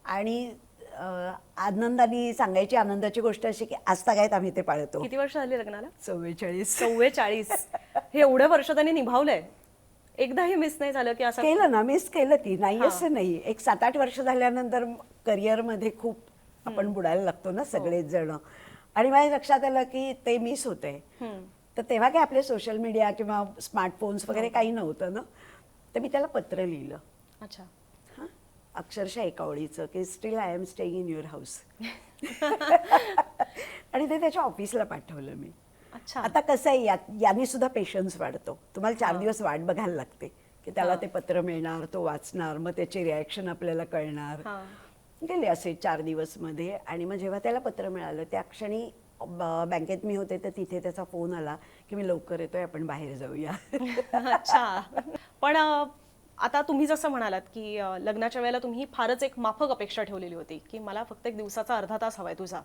आणि आनंदाने सांगायची आनंदाची गोष्ट अशी की आजतागायत आम्ही ते पाळतो. किती वर्ष झाली लग्नाला? 44. 44. हे एवढ्या वर्ष त्यांनी निभावलंय, एकदाही मिस नाही झालं की असं केलं ना, मिस केलं की नाही असं नाही. एक 7-8 वर्ष झाल्यानंतर करिअरमध्ये खूप आपण बुडायला लागतो ना सगळेच जण. आणि माझ्या लक्षात आलं की ते मिस होतंय. तर तेव्हा काय आपले सोशल मीडिया किंवा स्मार्टफोन्स वगैरे काही नव्हतं ना. तर मी त्याला पत्र लिहिलं. अच्छा, अक्षरशः एका ओळीचं की still I am staying in your house. आणि ते त्याच्या ऑफिसला पाठवलं मी. अच्छा. आता कसं आहे यांनी सुद्धा पेशन्स वाढतो. तुम्हाला 4 दिवस वाट बघायला लागते की त्याला ते पत्र मिळणार, तो वाचणार, मग त्याची रिॲक्शन आपल्याला कळणार. गेले असे 4 दिवस मध्ये. आणि मग जेव्हा त्याला पत्र मिळालं त्या क्षणी बँकेत मी होते तर तिथे त्याचा फोन आला की मी लवकर येतोय, आपण बाहेर जाऊया. अच्छा. पण आता तुम्ही जसं म्हणालात की लग्नाच्या वेळेला तुम्ही फारच एक माफक अपेक्षा ठेवलेली होती की मला फक्त एक दिवसाचा अर्धा तास हवाय तुझा.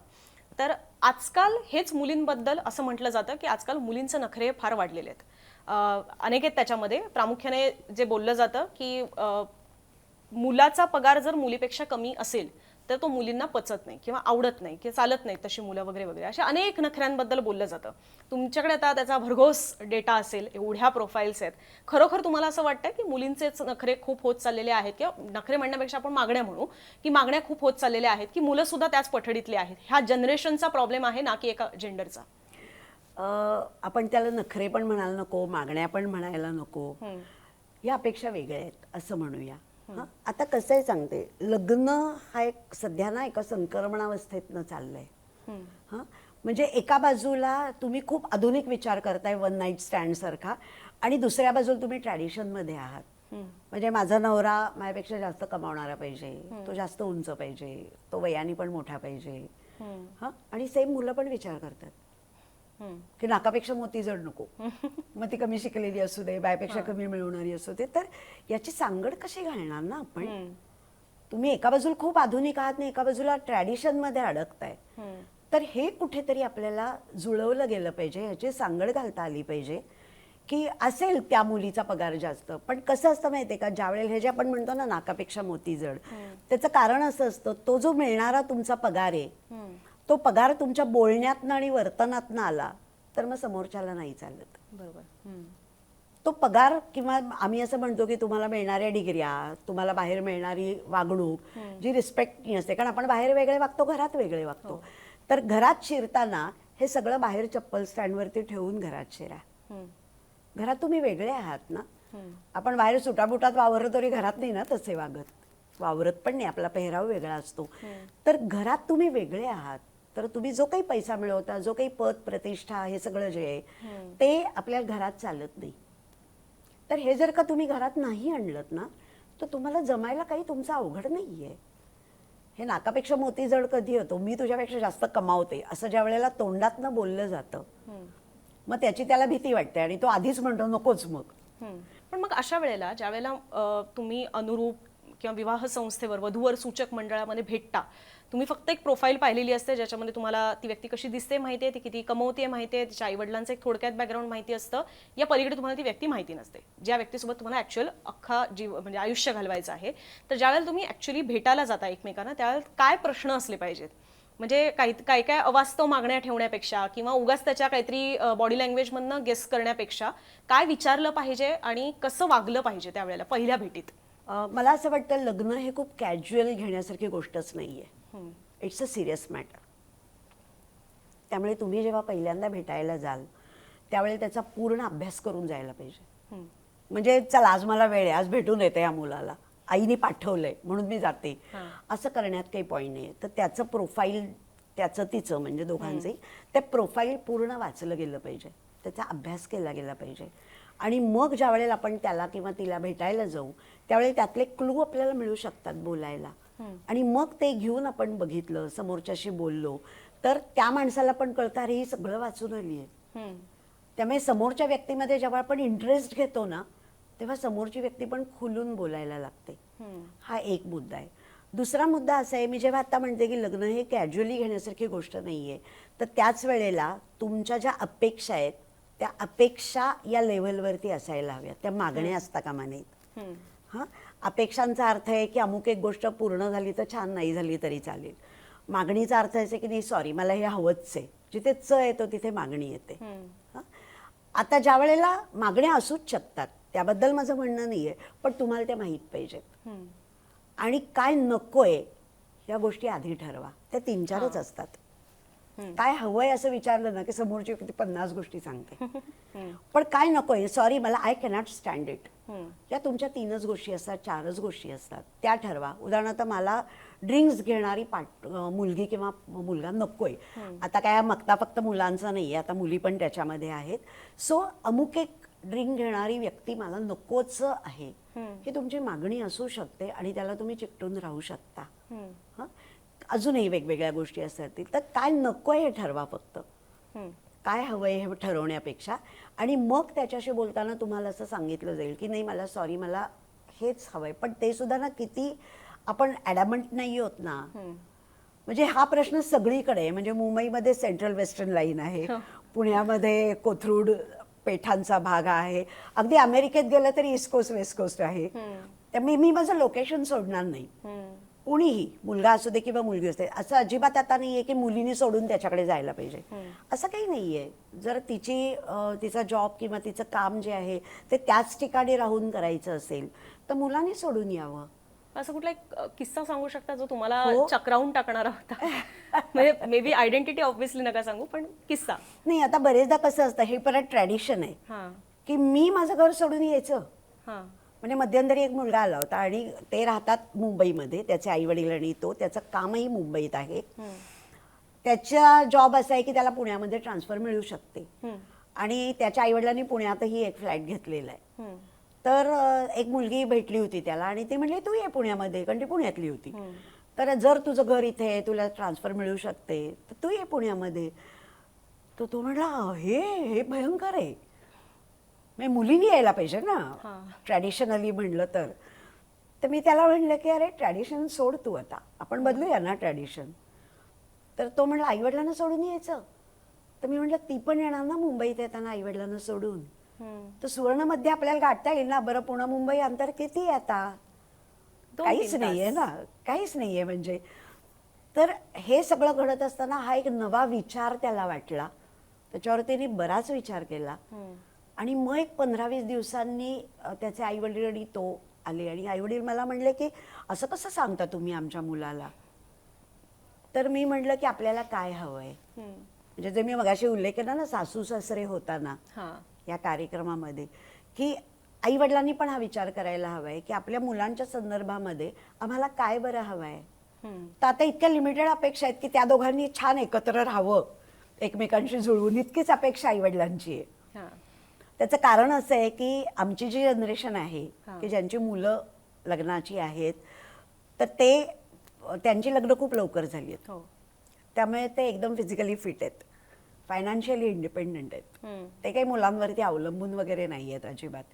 तर आजकाल हेच मुलींबद्दल असं म्हटलं जातं की आजकाल मुलींचे नखरे फार वाढलेले आहेत. अनेक आहेत त्याच्यामध्ये. प्रामुख्याने जे बोललं जातं की मुलाचा पगार जर मुलीपेक्षा कमी असेल तर तो मुलींना पचत नाही किंवा आवडत नाही किंवा चालत नाही तशी मुलं वगैरे वगैरे अशा अनेक नखऱ्यांबद्दल बोललं जातं. तुमच्याकडे आता त्याचा भरघोस डेटा असेल, एवढ्या प्रोफाईल्स आहेत, खरोखर तुम्हाला असं वाटतं की मुलींचेच नखरे खूप होत चाललेले आहेत, किंवा नखरे म्हणण्यापेक्षा आपण मागण्या म्हणू की मागण्या खूप होत चाललेल्या आहेत, की मुलं सुद्धा त्याच पठडीतले आहेत? हा जनरेशनचा प्रॉब्लेम आहे ना की एका जेंडरचा? आपण त्याला नखरे पण म्हणायला नको, मागण्या पण म्हणायला नको, या अपेक्षा वेगळ्या आहेत असं म्हणूया. हं? आता कसं आहे सांगते, लग्न हा एक सध्या ना एका संक्रमणावस्थेतनं चाललंय. हं? म्हणजे एका बाजूला तुम्ही खूप आधुनिक विचार करताय वन नाईट स्टँड सारखा, आणि दुसऱ्या बाजूला तुम्ही ट्रॅडिशन मध्ये आहात. म्हणजे माझा नवरा माझ्यापेक्षा जास्त कमावणारा पाहिजे, तो जास्त उंच पाहिजे, तो वयाने पण मोठा पाहिजे. हं? आणि सेम मुलं पण विचार करतात की नाकापेक्षा मोती जड नको, मग ती कमी शिकलेली असू दे, बायपेक्षा कमी मिळवणारी असू दे. तर याची सांगड कशी घालणार ना आपण? तुम्ही एका बाजूला खूप आधुनिक आहात आणि एका बाजूला ट्रॅडिशन मध्ये अडकताय. तर हे कुठेतरी आपल्याला जुळवलं गेलं पाहिजे, याची सांगड घालता आली पाहिजे की असेल त्या मुलीचा पगार जास्त, पण कसं असतं माहितीये का, ज्यावेळेला हे जे आपण म्हणतो ना नाकापेक्षा मोती जड, त्याचं कारण असं असतं, तो जो मिळणारा तुमचा पगार आहे, तो पगार तुमच्या बोलण्यातनं आणि वर्तनातनं आला तर मग समोरच्याला नाही चालत. बरोबर. तो पगार, किंवा आम्ही असं म्हणतो की तुम्हाला मिळणाऱ्या डिग्र्या, तुम्हाला बाहेर मिळणारी वागणूक जी रिस्पेक्ट नसते, कारण आपण बाहेर वेगळे वागतो, घरात वेगळे वागतो. तर घरात शिरताना हे सगळं बाहेर चप्पल स्टँडवरती ठेवून घरात शिरा. घरात तुम्ही वेगळे आहात ना. आपण बाहेर सुटाबुटात वावरतो तरी घरात नाही ना तसे वावरत पण नाही, आपला पेहराव वेगळा असतो. तर घरात तुम्ही वेगळे आहात, तर तुम्ही जो काही पैसा मिळवता, जो काही पद प्रतिष्ठा, हे सगळं जे आहे ते आपल्या घरात चालत नाही. तर हे जर का तुम्ही घरात नाही आणलत ना, तर तुम्हाला जमायला काही तुमचं अवघड नाहीये. हे नाकापेक्षा मोती जड कधी होतो, मी तुझ्यापेक्षा जास्त कमावते, असं ज्या वेळेला तोंडातनं बोललं जातं, मग त्याची त्याला भीती वाटते आणि तो आधीच म्हणतो नकोच मग. पण मग अशा वेळेला ज्या वेळेला तुम्ही अनुरूप किंवा विवाह संस्थेवर वधूवर सूचक मंडळामध्ये भेटता, तुम्ही फक्त एक प्रोफाईल पाहिलेली असते ज्याच्यामध्ये तुम्हाला ती व्यक्ती कशी दिसते माहिती आहे, ती किती कमवते माहिती आहे, तिच्या आईवडिलांचं एक थोडक्यात बॅकग्राऊंड माहिती असतं. या पलीकडे तुम्हाला ती व्यक्ती माहिती नसते, ज्या व्यक्तीसोबत तुम्हाला ऍक्च्युअल अख्खा जीव म्हणजे आयुष्य घालवायचं आहे. तर ज्यावेळेला तुम्ही ऍक्च्युअली भेटायला जाता एकमेकांना, त्यावेळेला काय प्रश्न असले पाहिजेत? म्हणजे काय काय अवास्तव मागण्या ठेवण्यापेक्षा किंवा उगाच त्याच्या काहीतरी बॉडी लँग्वेजमधनं गेस करण्यापेक्षा काय विचारलं पाहिजे आणि कसं वागलं पाहिजे त्यावेळेला पहिल्या भेटीत? मला असं वाटतं लग्न हे खूप कॅज्युअल घेण्यासारखी गोष्टच नाहीये. It's a serious matter. त्यामुळे तुम्ही जेव्हा पहिल्यांदा भेटायला जाल त्यावेळेला त्याचा पूर्ण अभ्यास करून जायला पाहिजे. म्हणजे चला आज मला वेळ आहे, आज भेटून येते या मुलाला, आईने पाठवलंय म्हणून मी जाते, असं करण्यात काही पॉईंट नाही. तर त्याचं प्रोफाईल, त्याचं तिचं म्हणजे दोघांचे ते प्रोफाईल पूर्ण वाचलं गेलं पाहिजे, त्याचा अभ्यास केला गेला पाहिजे. आणि मग ज्या वेळेला आपण त्याला किंवा तिला भेटायला जाऊ त्यावेळी त्यातले क्लू आपल्याला मिळू शकतात बोलायला. आणि मग ते घेऊन आपण बघितलं, समोरच्याशी बोललो, तर त्या माणसाला पण कळतं अरे ही सगळं वाचून आली आहे. त्यामुळे समोरच्या व्यक्तीमध्ये जेव्हा आपण इंटरेस्ट घेतो ना, तेव्हा समोरची व्यक्ती पण खुलून बोलायला लागते. हा एक मुद्दा आहे. दुसरा मुद्दा असा आहे, मी जेव्हा आता म्हणते की लग्न हे कॅज्युअली घेण्यासारखी गोष्ट नाहीये, तर त्याच वेळेला तुमच्या ज्या अपेक्षा आहेत त्या अपेक्षा या लेव्हलवरती असायला हव्यात, त्या मागण्या असता कामा नयेत. हां, अपेक्षांचा अर्थ आहे की अमुक एक गोष्ट पूर्ण झाली तर छान, नाही झाली तरी चालेल. मागणीचा अर्थ असे की नाही सॉरी मला हे हवंच आहे, जिथे च येतो तिथे मागणी येते. आता ज्या वेळेला मागण्या असूच शकतात, त्याबद्दल माझं म्हणणं नाहीये, पण तुम्हाला त्या माहीत पाहिजेत. आणि काय नकोय या गोष्टी आधी ठरवा. त्या 3-4च असतात. काय हवंय असं विचारलं ना की समोरची व्यक्ती 50 गोष्टी सांगते. पण काय नकोय, सॉरी मला आय कॅनॉट स्टँड इट, या तुमच्या 3च गोष्टी असतात, 4च गोष्टी असतात, त्या ठरवा. उदाहरणार्थ मला ड्रिंक्स घेणारी मुलगी किंवा मुलगा नकोय. आता काय मागता फक्त मुलांचं नाही, आता मुली पण त्याच्यामध्ये आहेत. सो अमुक एक ड्रिंक घेणारी व्यक्ती मला नकोच आहे, ही तुमची मागणी असू शकते आणि त्याला तुम्ही चिकटून राहू शकता. अजूनही वेगवेगळ्या गोष्टी असतात. तर काय नकोय हे ठरवा फक्त, काय हवंय हे ठरवण्यापेक्षा. आणि मग त्याच्याशी बोलताना तुम्हाला असं सांगितलं जाईल की नाही मला सॉरी मला हेच हवंय, पण ते सुद्धा ना किती आपण ॲडॅमंट नाही होत ना. म्हणजे हा प्रश्न सगळीकडे आहे. म्हणजे मुंबईमध्ये सेंट्रल वेस्टर्न लाईन आहे, पुण्यामध्ये कोथरूड पेठांचा भाग आहे, अगदी अमेरिकेत गेलं तरी ईस्ट कोस्ट वेस्ट कोस्ट आहे. त्यामुळे मी माझं लोकेशन सोडणार नाही. कोणीही, मुलगा असू दे किंवा मुलगी असते, असं अजिबात आता नाहीये की मुलीने सोडून त्याच्याकडे जायला पाहिजे, असं काही नाहीये. जर तिचा जॉब किंवा तिचं काम जे आहे ते त्याच ठिकाणी राहून करायचं असेल तर मुलांनी सोडून यावं. असं कुठला एक किस्सा सांगू शकता जो तुम्हाला हो. चक्रावून टाकणारा होता? म्हणजे मे बी आयडेंटिटी ऑब्व्हियसली नका सांगू, पण किस्सा. नाही, आता बरेचदा कसं असतं, हे परत ट्रॅडिशन आहे हां की मी माझं घर सोडून यायचं. हां म्हणजे मध्यंतरी एक मुलगा आला होता आणि ते राहतात मुंबईमध्ये, त्याचे आई वडील आणि त्याचं कामही मुंबईत आहे. त्याचा जॉब असा आहे की त्याला पुण्यामध्ये ट्रान्सफर मिळू शकते आणि त्याच्या आईवडिलांनी पुण्यातही एक फ्लॅट घेतलेला आहे. तर एक मुलगी भेटली होती त्याला आणि ती म्हणली तू ये पुण्यामध्ये, कारण ती पुण्यातली होती. तर जर तुझं घर इथे आहे, तुला ट्रान्सफर मिळू शकते, तर तू ये पुण्यामध्ये. तर तो म्हणला हे भयंकर आहे, म्हणजे मुलींनी यायला पाहिजे ना ट्रॅडिशनली म्हणलं तर. तर मी त्याला म्हणलं की अरे ट्रॅडिशन सोड तू, आता आपण बदलूया ना ट्रॅडिशन. तर तो म्हणला आईवडिलांना सोडून यायचं. तर मी म्हटलं ती पण येणार ना मुंबईत येताना आईवडिलांना सोडून, तर सुवर्णमध्ये आपल्याला गाठता येईल ना. बरं पुणे मुंबई अंतर किती आहे आता, 2-3 काहीच नाहीये ना, काहीच नाहीये म्हणजे. तर हे सगळं घडत असताना हा एक नवा विचार त्याला वाटला, त्याच्यावर त्याने बराच विचार केला. आणि मग एक 15-20 दिवसांनी त्याचे आईवडील आणि तो आले आणि आईवडील मला म्हणले की असं कसं सांगता तुम्ही आमच्या मुलाला. तर मी म्हटलं की आपल्याला काय हवंय, म्हणजे जे मी मगाशी उल्लेख केला ना सासू सासरे होताना या कार्यक्रमामध्ये, की आई वडिलांनी पण हा विचार करायला हवाय की आपल्या मुलांच्या संदर्भामध्ये आम्हाला काय बरं हवंय. तर आता इतक्या लिमिटेड अपेक्षा आहेत की त्या दोघांनी छान एकत्र राहावं, एकमेकांशी जुळवून, इतकीच अपेक्षा आई वडिलांची आहे. त्याचं कारण असं आहे की आमची जी जनरेशन आहे की ज्यांची मुलं लग्नाची आहेत, तर त्यांची लग्न खूप लवकर झाली आहेत. त्यामुळे ते एकदम फिजिकली फिट आहेत, फायनान्शियली इंडिपेंडंट आहेत, ते काही मुलांवरती अवलंबून वगैरे नाही आहेत अजिबात.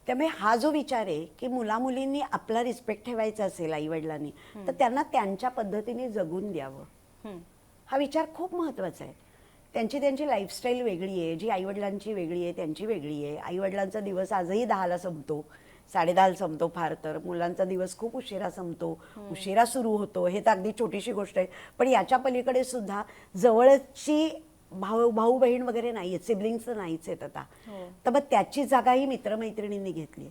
त्यामुळे हा जो विचार आहे की मुलामुलींनी आपला रिस्पेक्ट ठेवायचा असेल आई वडिलांनी, तर त्यांना त्यांच्या पद्धतीने जगून द्यावं, हा विचार खूप महत्त्वाचा आहे. त्यांची लाईफस्टाईल वेगळी आहे, जी आईवडिलांची वेगळी आहे, त्यांची वेगळी आहे. आईवडिलांचा दिवस आजही 10ला संपतो, 10:30ला संपतो फार तर. मुलांचा दिवस खूप उशिरा संपतो, उशिरा सुरू होतो. हे तर अगदी छोटीशी गोष्ट आहे, पण याच्या पलीकडे सुद्धा जवळची भाऊ बहीण वगैरे नाही आहेत, सिबलिंग्स नाहीच आहेत आता. तर मग त्याची जागाही मित्रमैत्रिणींनी घेतली.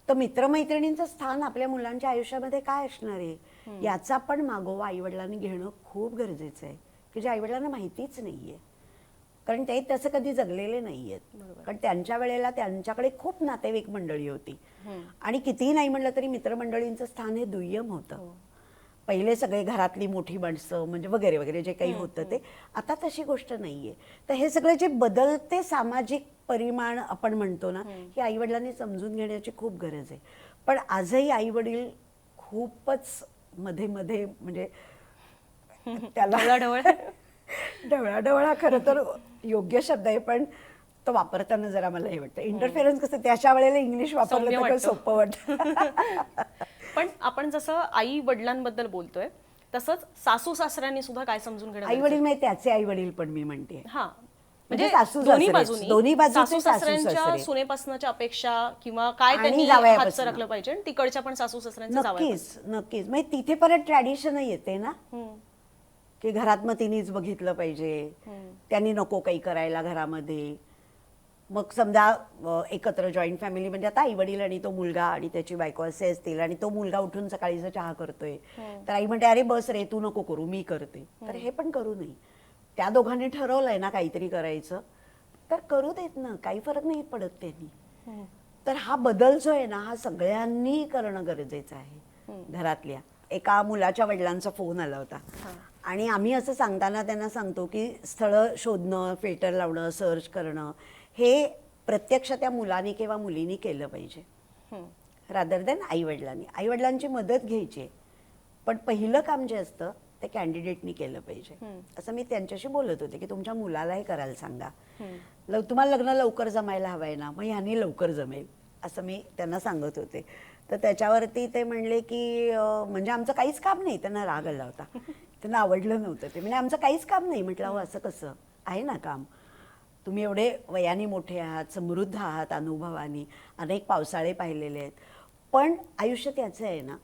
तर मित्रमैत्रिणींचं स्थान आपल्या मुलांच्या आयुष्यामध्ये काय असणार आहे याचा पण मागोवा आईवडिलांनी घेणं खूप गरजेचं आहे, की जे आईवडिलांना माहितीच नाहीये, कारण ते तसं कधी जगलेले नाहीयेत. कारण त्यांच्या वेळेला त्यांच्याकडे खूप नातेवाईक मंडळी होती आणि कितीही नाही म्हणलं तरी मित्रमंडळींचं स्थान हे दुय्यम होतं. पहिले सगळे घरातली मोठी माणसं म्हणजे वगैरे वगैरे जे काही होतं ते. आता तशी गोष्ट नाहीये. तर हे सगळे जे बदलते सामाजिक परिमाण आपण म्हणतो ना, ही आईवडिलांनी समजून घेण्याची खूप गरज आहे. पण आजही आईवडील खूपच मध्ये मध्ये म्हणजे त्याला ढवळाढवळा खरं तर योग्य शब्द आहे, पण तो वापरताना जरा मला हे वाटतं इंटरफेरन्स. कसं त्याच्या वेळेला इंग्लिश वापरलं तर सोपं वाटतं. पण आपण जसं आई वडिलांबद्दल बोलतोय तसंच सासू सासऱ्यांनी सुद्धा काय समजून घेणं आई वडील म्हणजे त्याचे आई वडील पण मी म्हणते, म्हणजे सासू दोन्ही सासरे, दोन्ही बाजूचे सासू सासू सासऱ्यांच्या सासरे. सुनेपासनाच्या अपेक्षा किंवा काय आणि त्यांनी जावयापासनं. हात सरकलं पाहिजे आणि तिकडच्या पण सासू सासऱ्यांच्या नक्कीच नक्कीच. म्हणजे तिथे परत ट्रॅडिशन येते ना, की घरात मग तिनेच बघितलं पाहिजे, त्यांनी नको काही करायला घरामध्ये. मग समजा एकत्र जॉईंट फॅमिली म्हणजे आता आई वडील आणि तो मुलगा आणि त्याची बायको असे असतील आणि तो मुलगा उठून सकाळीचा चहा करतोय, तर आई म्हणते अरे बस रे तू नको करू मी करते. तर हे पण करू नये. त्या दोघांनी ठरवलंय ना काहीतरी करायचं तर करू देत ना, काही फरक नाही पडत त्यांनी. तर हा बदल जो आहे ना हा सगळ्यांनी करणं गरजेचं आहे. घरातल्या एका मुलाच्या वडिलांचा फोन आला होता आणि आम्ही असं सांगताना त्यांना सांगतो की स्थळं शोधणं, फिल्टर लावणं, सर्च करणं हे प्रत्यक्ष त्या मुलाने किंवा मुलीने केलं पाहिजे, रादर दॅन आईवडिलांनी. आईवडिलांची मदत घ्यायची, पण पहिलं काम जे असतं ते कॅन्डिडेटनी केलं पाहिजे. असं मी त्यांच्याशी बोलत होते की तुमच्या मुलाला हे करायला सांगा, तुम्हाला लग्न लवकर जमायला हवंय ना, मग ह्यानी लवकर जमेल असं मी त्यांना सांगत होते. तर त्याच्यावरती ते म्हणले की म्हणजे आमचं काहीच काम नाही. त्यांना राग आला होता, त्यांना आवडलं नव्हतं ते. म्हणजे आमचं काहीच काम नाही. म्हटलं हो असं कसं आहे ना काम, तुम्ही एवढे वयाने मोठे आहात, समृद्ध आहात, अनुभवानी अनेक पावसाळे पाहिलेले आहेत, पण आयुष्य त्याचं आहे ना,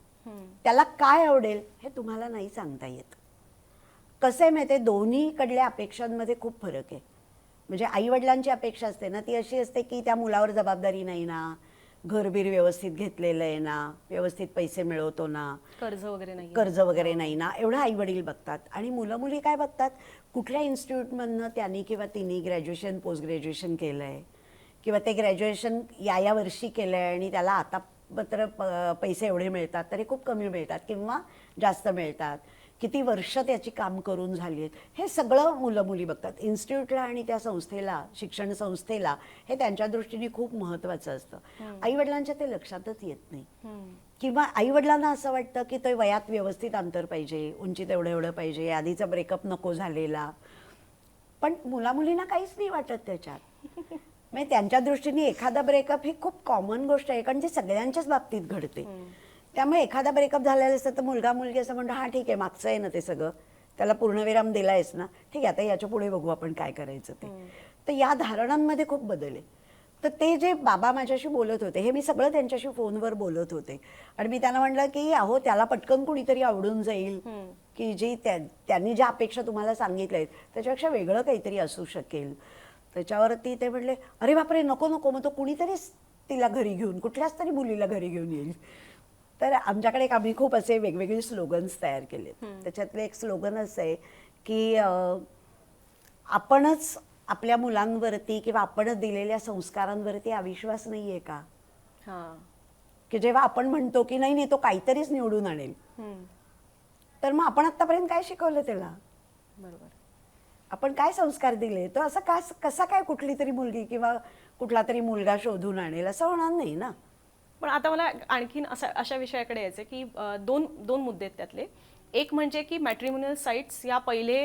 त्याला काय आवडेल हे तुम्हाला नाही सांगता येत. कसं आहे माहिती आहे, दोन्हीकडल्या अपेक्षांमध्ये खूप फरक आहे. म्हणजे आईवडिलांची अपेक्षा असते ना, ती अशी असते की त्या मुलावर जबाबदारी नाही ना, घरबीर व्यवस्थित घेतलेलं आहे ना, व्यवस्थित पैसे मिळवतो ना, कर्ज वगैरे नाही ना, एवढं आईवडील बघतात. आणि मुलं मुली काय बघतात, कुठल्या इन्स्टिट्यूटमधनं त्यांनी किंवा तिने ग्रॅज्युएशन पोस्ट ग्रॅज्युएशन केलं आहे, किंवा ते ग्रॅज्युएशन या वर्षी केलं आहे आणि त्याला आता मात्र पैसे एवढे मिळतात तरी खूप कमी मिळतात किंवा जास्त मिळतात, किती वर्ष त्याची काम करून झाली आहेत, हे सगळं मुलं मुली बघतात. इन्स्टिट्यूटला आणि त्या संस्थेला, शिक्षण संस्थेला हे त्यांच्या दृष्टीने खूप महत्त्वाचं असतं. आईवडिलांच्या ते लक्षातच येत नाही. किंवा आईवडिलांना असं वाटतं की तो वयात व्यवस्थित अंतर पाहिजे, उंचीत एवढं एवढं पाहिजे, आधीचा ब्रेकअप नको झालेला. पण मुलामुलींना काहीच नाही वाटत त्याच्यात. म्हणजे त्यांच्या दृष्टीने एखादा ब्रेकअप ही खूप कॉमन गोष्ट आहे, कारण ती सगळ्यांच्याच बाबतीत घडते. त्यामुळे एखादा ब्रेकअप झालेला असतं तर मुलगा मुलगी असं म्हणतो, हां ठीक आहे, मागचं आहे ना ते सगळं, त्याला पूर्णविराम दिलायस ना, ठीक आहे, आता याच्या पुढे बघू आपण काय करायचं ते. तर या धारणांमध्ये खूप बदल आहे. तर ते जे बाबा माझ्याशी बोलत होते, हे मी सगळं त्यांच्याशी फोनवर बोलत होते. आणि मी त्यांना म्हटलं की अहो, त्याला पटकन कुणीतरी आवडून जाईल, की जी त्यांनी ज्या अपेक्षा तुम्हाला सांगितल्या आहेत त्याच्यापेक्षा वेगळं काहीतरी असू शकेल. त्याच्यावरती ते म्हटले, अरे बापरे, नको नको, मग तो कुणीतरीच तिला घरी घेऊन, कुठल्याच तरी मुलीला घरी घेऊन येईल. तर आमच्याकडे आम्ही खूप असे वेगवेगळे स्लोगन्स तयार केले. त्याच्यातलं एक स्लोगन असं आहे की आपणच आपल्या मुलांवरती किंवा आपणच दिलेल्या संस्कारांवरती अविश्वास नाही आहे का? की जेव्हा आपण म्हणतो की नाही नाही, तो काहीतरीच निवडून आणेल, तर मग आपण आतापर्यंत काय शिकवलं त्याला? बरोबर. आपण काय संस्कार दिले? तो असं कसा काय कुठली तरी मुलगी किंवा कुठला तरी मुलगा शोधून आणेल? असं होणार नाही ना. पण आता मला आणखीन अशा विषयाकडे यायचं की दोन मुद्दे आहेत त्यातले. एक म्हणजे की मॅट्रिमोनियल साईट्स या पहिले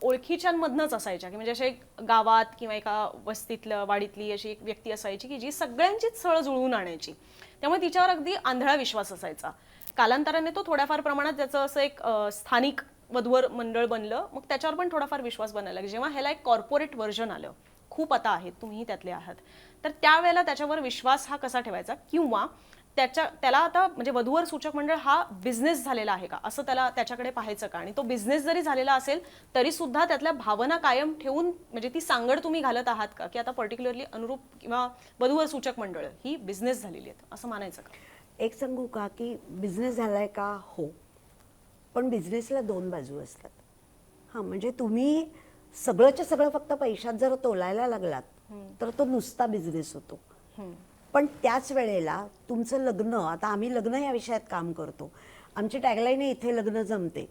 ओळखीच्यांमधनंच असायच्या, की म्हणजे अशा एक गावात किंवा एका वस्तीतलं वाडीतली अशी एक व्यक्ती असायची की जी सगळ्यांचीच सळ जुळवून आणायची. त्यामुळे तिच्यावर अगदी आंधळा विश्वास असायचा. कालांतराने तो थोड्याफार प्रमाणात त्याचं असं एक स्थानिक वधूवर मंडळ बनलं, मग त्याच्यावर पण थोडाफार विश्वास बनायला लागला. जेव्हा ह्याला एक कॉर्पोरेट व्हर्जन आलं, खूप आता आहेत, तुम्हीही त्यातले आहात, तर त्यावेळेला त्याच्यावर विश्वास हा कसा ठेवायचा, किंवा त्याला आता म्हणजे वधूवर सूचक मंडळ हा बिझनेस झालेला आहे का, असं त्याच्याकडे पाहायचं का? आणि तो बिझनेस जरी झालेला असेल तरी सुद्धा त्यातल्या भावना कायम ठेवून म्हणजे ती सांगड तुम्ही घालत आहात का, की आता पर्टिक्युलरली अनुरूप किंवा वधूवर सूचक मंडळ ही बिझनेस झालेली आहेत असं मानायचं का? एक सांगू का की बिझनेस झालाय का? हो, पण बिझनेसला दोन बाजू असतात. हां, म्हणजे तुम्ही सगळंच्या सगळं फक्त पैशात जर तोलायला लागलात तर तो नुसता बिझनेस होतो. पण त्याच वेळेला तुमचं लग्न, आता आम्ही लग्न या विषयात काम करतो, आमची टॅगलाईन आहे इथे लग्न जमते,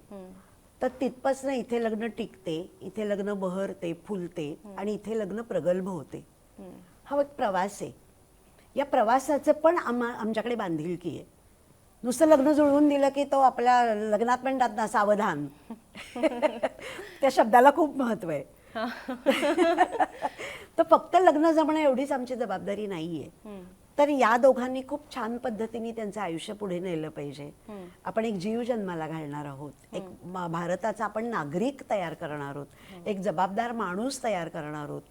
तर तिथपासनं इथे लग्न टिकते, इथे लग्न बहरते, फुलते आणि इथे लग्न प्रगल्भ होते. हा एक प्रवास आहे. या प्रवासाचं पण आमच्याकडे बांधिलकी आहे. नुसतं लग्न जुळवून दिलं की तो आपल्या लग्नात म्हणतात ना सावधान, त्या शब्दाला खूप महत्व आहे. तर फक्त लग्न जमणं एवढीच आमची जबाबदारी नाहीये. तर या दोघांनी खूप छान पद्धतीने त्यांचं आयुष्य पुढे नेलं पाहिजे. आपण एक जीव जन्माला घालणार आहोत, एक भारताचा आपण नागरिक तयार करणार आहोत, एक जबाबदार माणूस तयार करणार आहोत,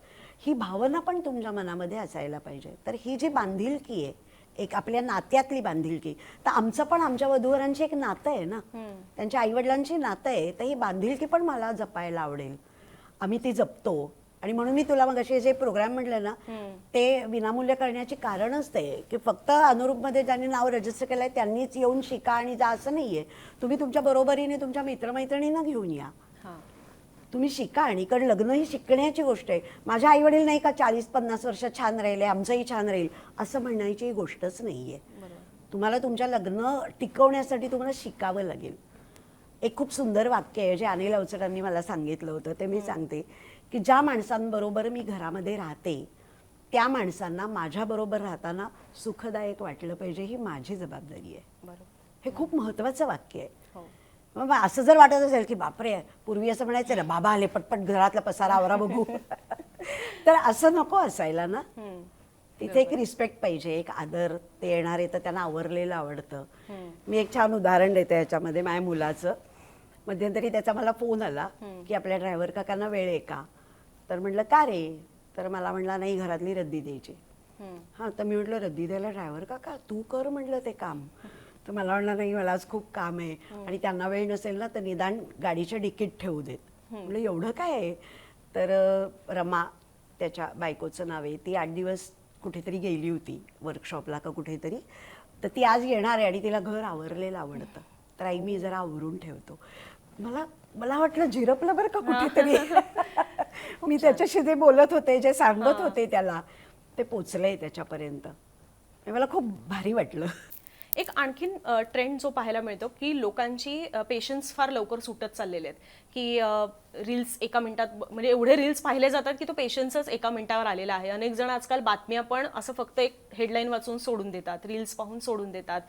ही भावना पण तुमच्या मनामध्ये असायला पाहिजे. तर ही जी बांधिलकी आहे, एक आपल्या नात्यातली बांधिलकी, तर आमचं पण आमच्या वधूवरांची एक नातं आहे ना, त्यांच्या आईवडिलांची नातं आहे, तर ही बांधिलकी पण मला जपायला आवडेल. आम्ही ती जपतो. आणि म्हणून मी तुला मग असे जे प्रोग्राम म्हटले ना, ते विनामूल्य करण्याची कारणच ते की फक्त अनुरूपमध्ये ज्यांनी नाव रजिस्टर केलंय त्यांनीच येऊन शिका आणि जा असं नाहीये. तुम्ही तुमच्या बरोबरीने तुमच्या मित्रमैत्रिणींना घेऊन या, तुम्ही शिका. आणि कारण लग्न ही शिकण्याची गोष्ट आहे. माझ्या आई वडील नाही का 40-50 वर्ष छान राहिले, आमचंही छान राहील असं म्हणण्याची गोष्टच नाहीये. तुम्हाला तुमच्या लग्न टिकवण्यासाठी तुम्हाला शिकावं लागेल. एक खूप सुंदर वाक्य आहे जे अनिल अवचटांनी मला सांगितलं होतं, ते मी सांगते की ज्या माणसांबरोबर मी घरामध्ये राहते त्या माणसांना माझ्याबरोबर राहताना सुखदायक वाटलं पाहिजे, ही माझी जबाबदारी आहे. हे खूप महत्वाचं वाक्य आहे. मग असं जर वाटत असेल की बापरे, पूर्वी असं म्हणायचं ना, बाबा आले पटपट घरातला पसारा आवरा बघू, तर असं नको असायला ना. तिथे एक रिस्पेक्ट पाहिजे, एक आदर. ते येणारे तर त्यांना आवरलेलं आवडतं. मी एक छान उदाहरण देते याच्यामध्ये माझ्या मुलाचं. मध्यंतरी त्याचा मला फोन आला की आपल्या ड्रायव्हर काकांना वेळ आहे का, तर म्हटलं का रे, तर मला म्हटला नाही घरातली रद्दी द्यायची. हां, तर मी म्हटलं रद्दी द्यायला ड्रायव्हर काका, तू कर म्हटलं ते काम. तर मला म्हणणार नाही मला आज खूप काम आहे आणि त्यांना वेळ नसेल ना तर निदान गाडीच्या डिकीत ठेवू देत. म्हणजे एवढं काय आहे. तर रमा त्याच्या बायकोचं नाव आहे, ती 8 दिवस कुठेतरी गेली होती वर्कशॉपला का कुठेतरी, तर ती आज येणार आहे आणि तिला घर आवरलेलं आवडतं. तर आई मी जरा आवरून ठेवतो. मला मला वाटलं झिरपलं बरं का कुठेतरी. मी त्याच्याशी जे बोलत होते जे सांगत होते त्याला ते पोचलंय त्याच्यापर्यंत. मला खूप भारी वाटलं. एक आणखीन ट्रेंड जो पाहायला मिळतो की लोकांची पेशन्स फार लवकर सुटत चाललेले आहेत की रील्स एका मिनिटात म्हणजे एवढे रील्स पाहिले जातात की तो पेशन्सच एका मिनिटावर आलेला आहे. अनेक जण आजकाल बातम्या पण असं फक्त एक हेडलाईन वाचून सोडून देतात, रील्स पाहून सोडून देतात.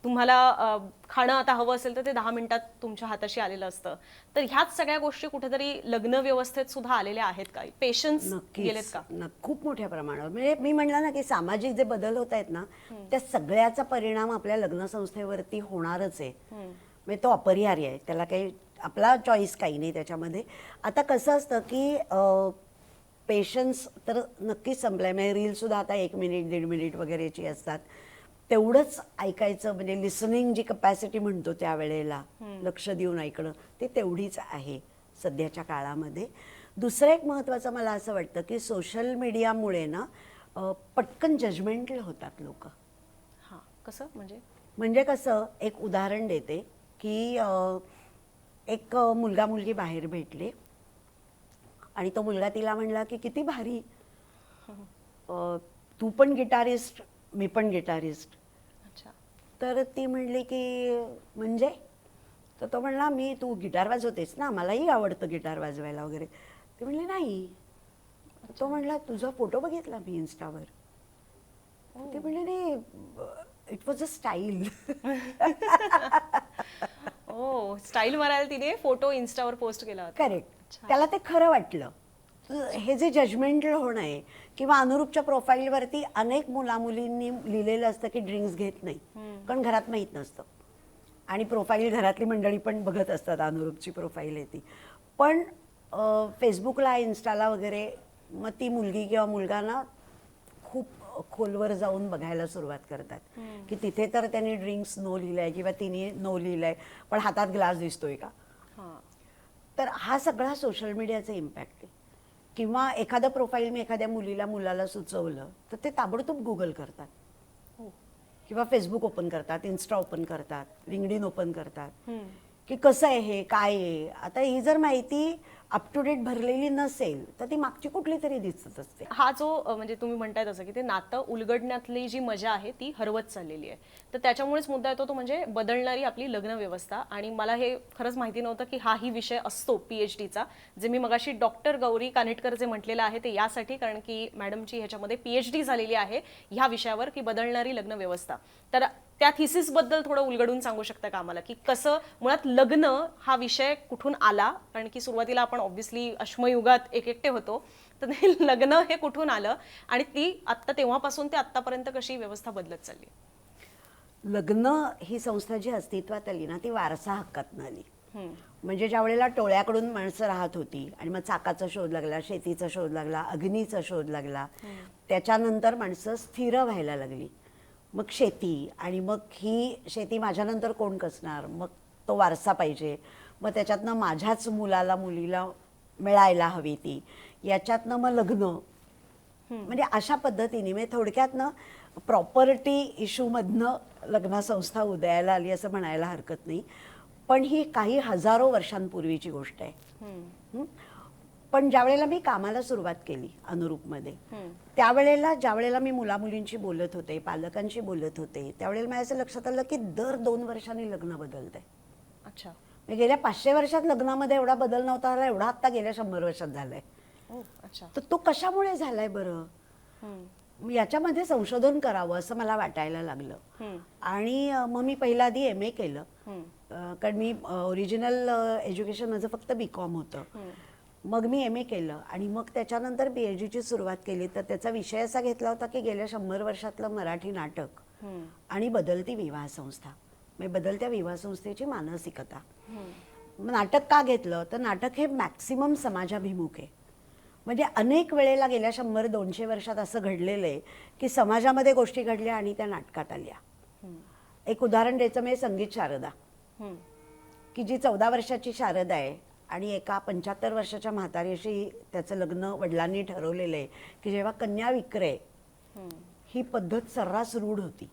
तुम्हाला खाणं आता हवं असेल तर ते 10 मिनिटात तुमच्या हाताशी आलेलं असतं. तर ह्याच सगळ्या गोष्टी कुठेतरी लग्न व्यवस्थेत सुद्धा आलेल्या आहेत का? पेशन्स गेलेत का? खूप मोठ्या प्रमाणावर. म्हणजे मी म्हणलं ना की सामाजिक जे बदल होत आहेत ना त्या सगळ्याचा परिणाम आपल्या लग्न संस्थेवरती होणारच आहे. म्हणजे तो अपरिहार्य आहे, त्याला काही आपला चॉईस काही नाही त्याच्यामध्ये. आता कसं असतं की पेशन्स तर नक्कीच संपलाय. म्हणजे रील सुद्धा आता 1 मिनिट 1.5 मिनिट वगैरेची असतात. तेवढंच ऐकायचं म्हणजे लिसनिंग जी कपॅसिटी म्हणतो त्यावेळेला लक्ष देऊन ऐकणं ते तेवढीच आहे सध्याच्या काळामध्ये. दुसरं एक महत्त्वाचं मला असं वाटतं की सोशल मीडियामुळे ना पटकन जजमेंटल होतात लोक. हां, कसं म्हणजे कसं एक उदाहरण देते की एक मुलगा मुलगी बाहेर भेटले आणि तो मुलगा तिला म्हणला की किती भारी, तू पण गिटारिस्ट मी पण गिटारिस्ट. अच्छा. तर ती म्हणली की म्हणजे, तर तो म्हणला मी तू गिटार वाजवतेस ना, मलाही आवडतं गिटार वाजवायला वगैरे. ती म्हणली नाही. तो म्हणला तुझा फोटो बघितला मी इन्स्टावर. ते म्हणले नाही इट वॉज अ स्टाईल. ओ स्टाईल मारायला तिने फोटो इन्स्टावर पोस्ट केला होता. करेक्ट. त्याला ते खरं वाटलं. हे जे जजमेंटल होणं आहे किंवा अनुरूपच्या प्रोफाईलवरती अनेक मुलामुलींनी लिहिलेलं असतं की ड्रिंक्स घेत नाही कारण घरात माहीत नसतं आणि प्रोफाईल घरातली मंडळी पण बघत असतात अनुरूपची प्रोफाईल आहे ती. पण फेसबुकला इन्स्टाला वगैरे मग ती मुलगी किंवा मुलगा ना खूप खोलवर जाऊन बघायला सुरुवात करतात की तिथे तर त्यांनी ड्रिंक्स नो लिहिलंय किंवा तिने नो लिहिलंय पण हातात ग्लास दिसतोय का. तर हा सगळा सोशल मीडियाचा इम्पॅक्ट आहे. किंवा एखादं प्रोफाईल मी एखाद्या मुलाला सुचवलं तर ते ताबडतोब गुगल करतात किंवा फेसबुक ओपन करतात, इन्स्टा ओपन करतात, लिंक्डइन ओपन करतात की कसं आहे हे काय आहे. आता ही जर माहिती अप टू डेट भरलेली नसेल तर ती मागची कुठली तरी दिसत असते. हा जो म्हणजे तुम्ही म्हणताय तसं की ते नातं उलगडण्यातली जी मजा आहे ती हरवत चाललेली आहे. तर त्याच्यामुळेच मुद्दा येतो तो म्हणजे बदलणारी आपली लग्न व्यवस्था. आणि मला हे खरंच माहिती नव्हतं की हाही विषय असतो PhDचा, जे मी मगाशी डॉक्टर गौरी कानेटकर जे म्हटलेलं आहे ते यासाठी कारण की मॅडमची ह्याच्यामध्ये PhD झालेली आहे ह्या विषयावर की बदलणारी लग्न व्यवस्था. तर त्या थिसिस बद्दल थोडं उलगडून सांगू शकता का आम्हाला की कसं मुळात लग्न हा विषय कुठून आला. कारण की सुरुवातीला आपण ऑब्व्हियसली अश्मयुगात एकटे होतो, तर ते लग्न हे कुठून आलं आणि ती आत्ता तेव्हापासून ते आत्तापर्यंत कशी व्यवस्था बदलत चालली. लग्न ही संस्था जी अस्तित्वात आली ना ती वारसा हक्कातून आली. म्हणजे ज्या वेळेला टोळ्याकडून माणसं राहत होती आणि मग चाकाचा शोध लागला, शेतीचा शोध लागला, अग्नीचा शोध लागला, त्याच्यानंतर माणसं स्थिर व्हायला लागली. मग शेती आणि मग ही शेती माझ्यानंतर कोण कसणार, मग तो वारसा पाहिजे, मग त्याच्यातनं माझ्याच मुलाला मुलीला मिळायला हवी ती, याच्यातनं मग लग्न. म्हणजे अशा पद्धतीने म्हणजे थोडक्यातनं प्रॉपर्टी इश्यूमधनं लग्नसंस्था उदयाला आली असं म्हणायला हरकत नाही. पण ही काही हजारो वर्षांपूर्वीची गोष्ट आहे. पण ज्या वेळेला मी कामाला सुरुवात केली अनुरूपमध्ये त्यावेळेला ज्या वेळेला मी मुलामुलींशी बोलत होते, पालकांशी बोलत होते, त्यावेळेला माझ्या असं लक्षात आलं की दर 2 वर्षांनी लग्न बदलतंय. अच्छा. गेल्या 500 वर्षात लग्नामध्ये एवढा बदल नव्हता झाला, एवढा आता गेल्या 100 वर्षात झालाय. अच्छा. तर तो कशामुळे झालाय बरं. याच्यामध्ये संशोधन करावं असं मला वाटायला लागलं. आणि मग मी पहिला आधी MA केलं कारण मी ओरिजिनल एज्युकेशन माझं फक्त BCom होतं. मग मी MA केलं आणि मग त्याच्यानंतर PhDची सुरुवात केली. तर त्याचा विषय असा घेतला होता की गेल्या 100 वर्षातलं मराठी नाटक आणि बदलती विवाह संस्था, म्हणजे बदलत्या विवाह संस्थेची मानसिकता. नाटक का घेतलं तर नाटक हे मॅक्सिमम समाजाभिमुख आहे. म्हणजे अनेक वेळेला गेल्या 100-200 वर्षात असं घडलेलं आहे की समाजामध्ये गोष्टी घडल्या आणि त्या नाटकात आल्या. एक उदाहरण द्यायचं म्हणजे संगीत शारदा, हम्म. की जी 14 वर्षाची शारदा आहे आणि एका 75 वर्षाच्या म्हातारीशी त्याचं लग्न वडिलांनी ठरवलेलं आहे, की जेव्हा कन्या विक्रय ही पद्धत सर्रास रूढ होती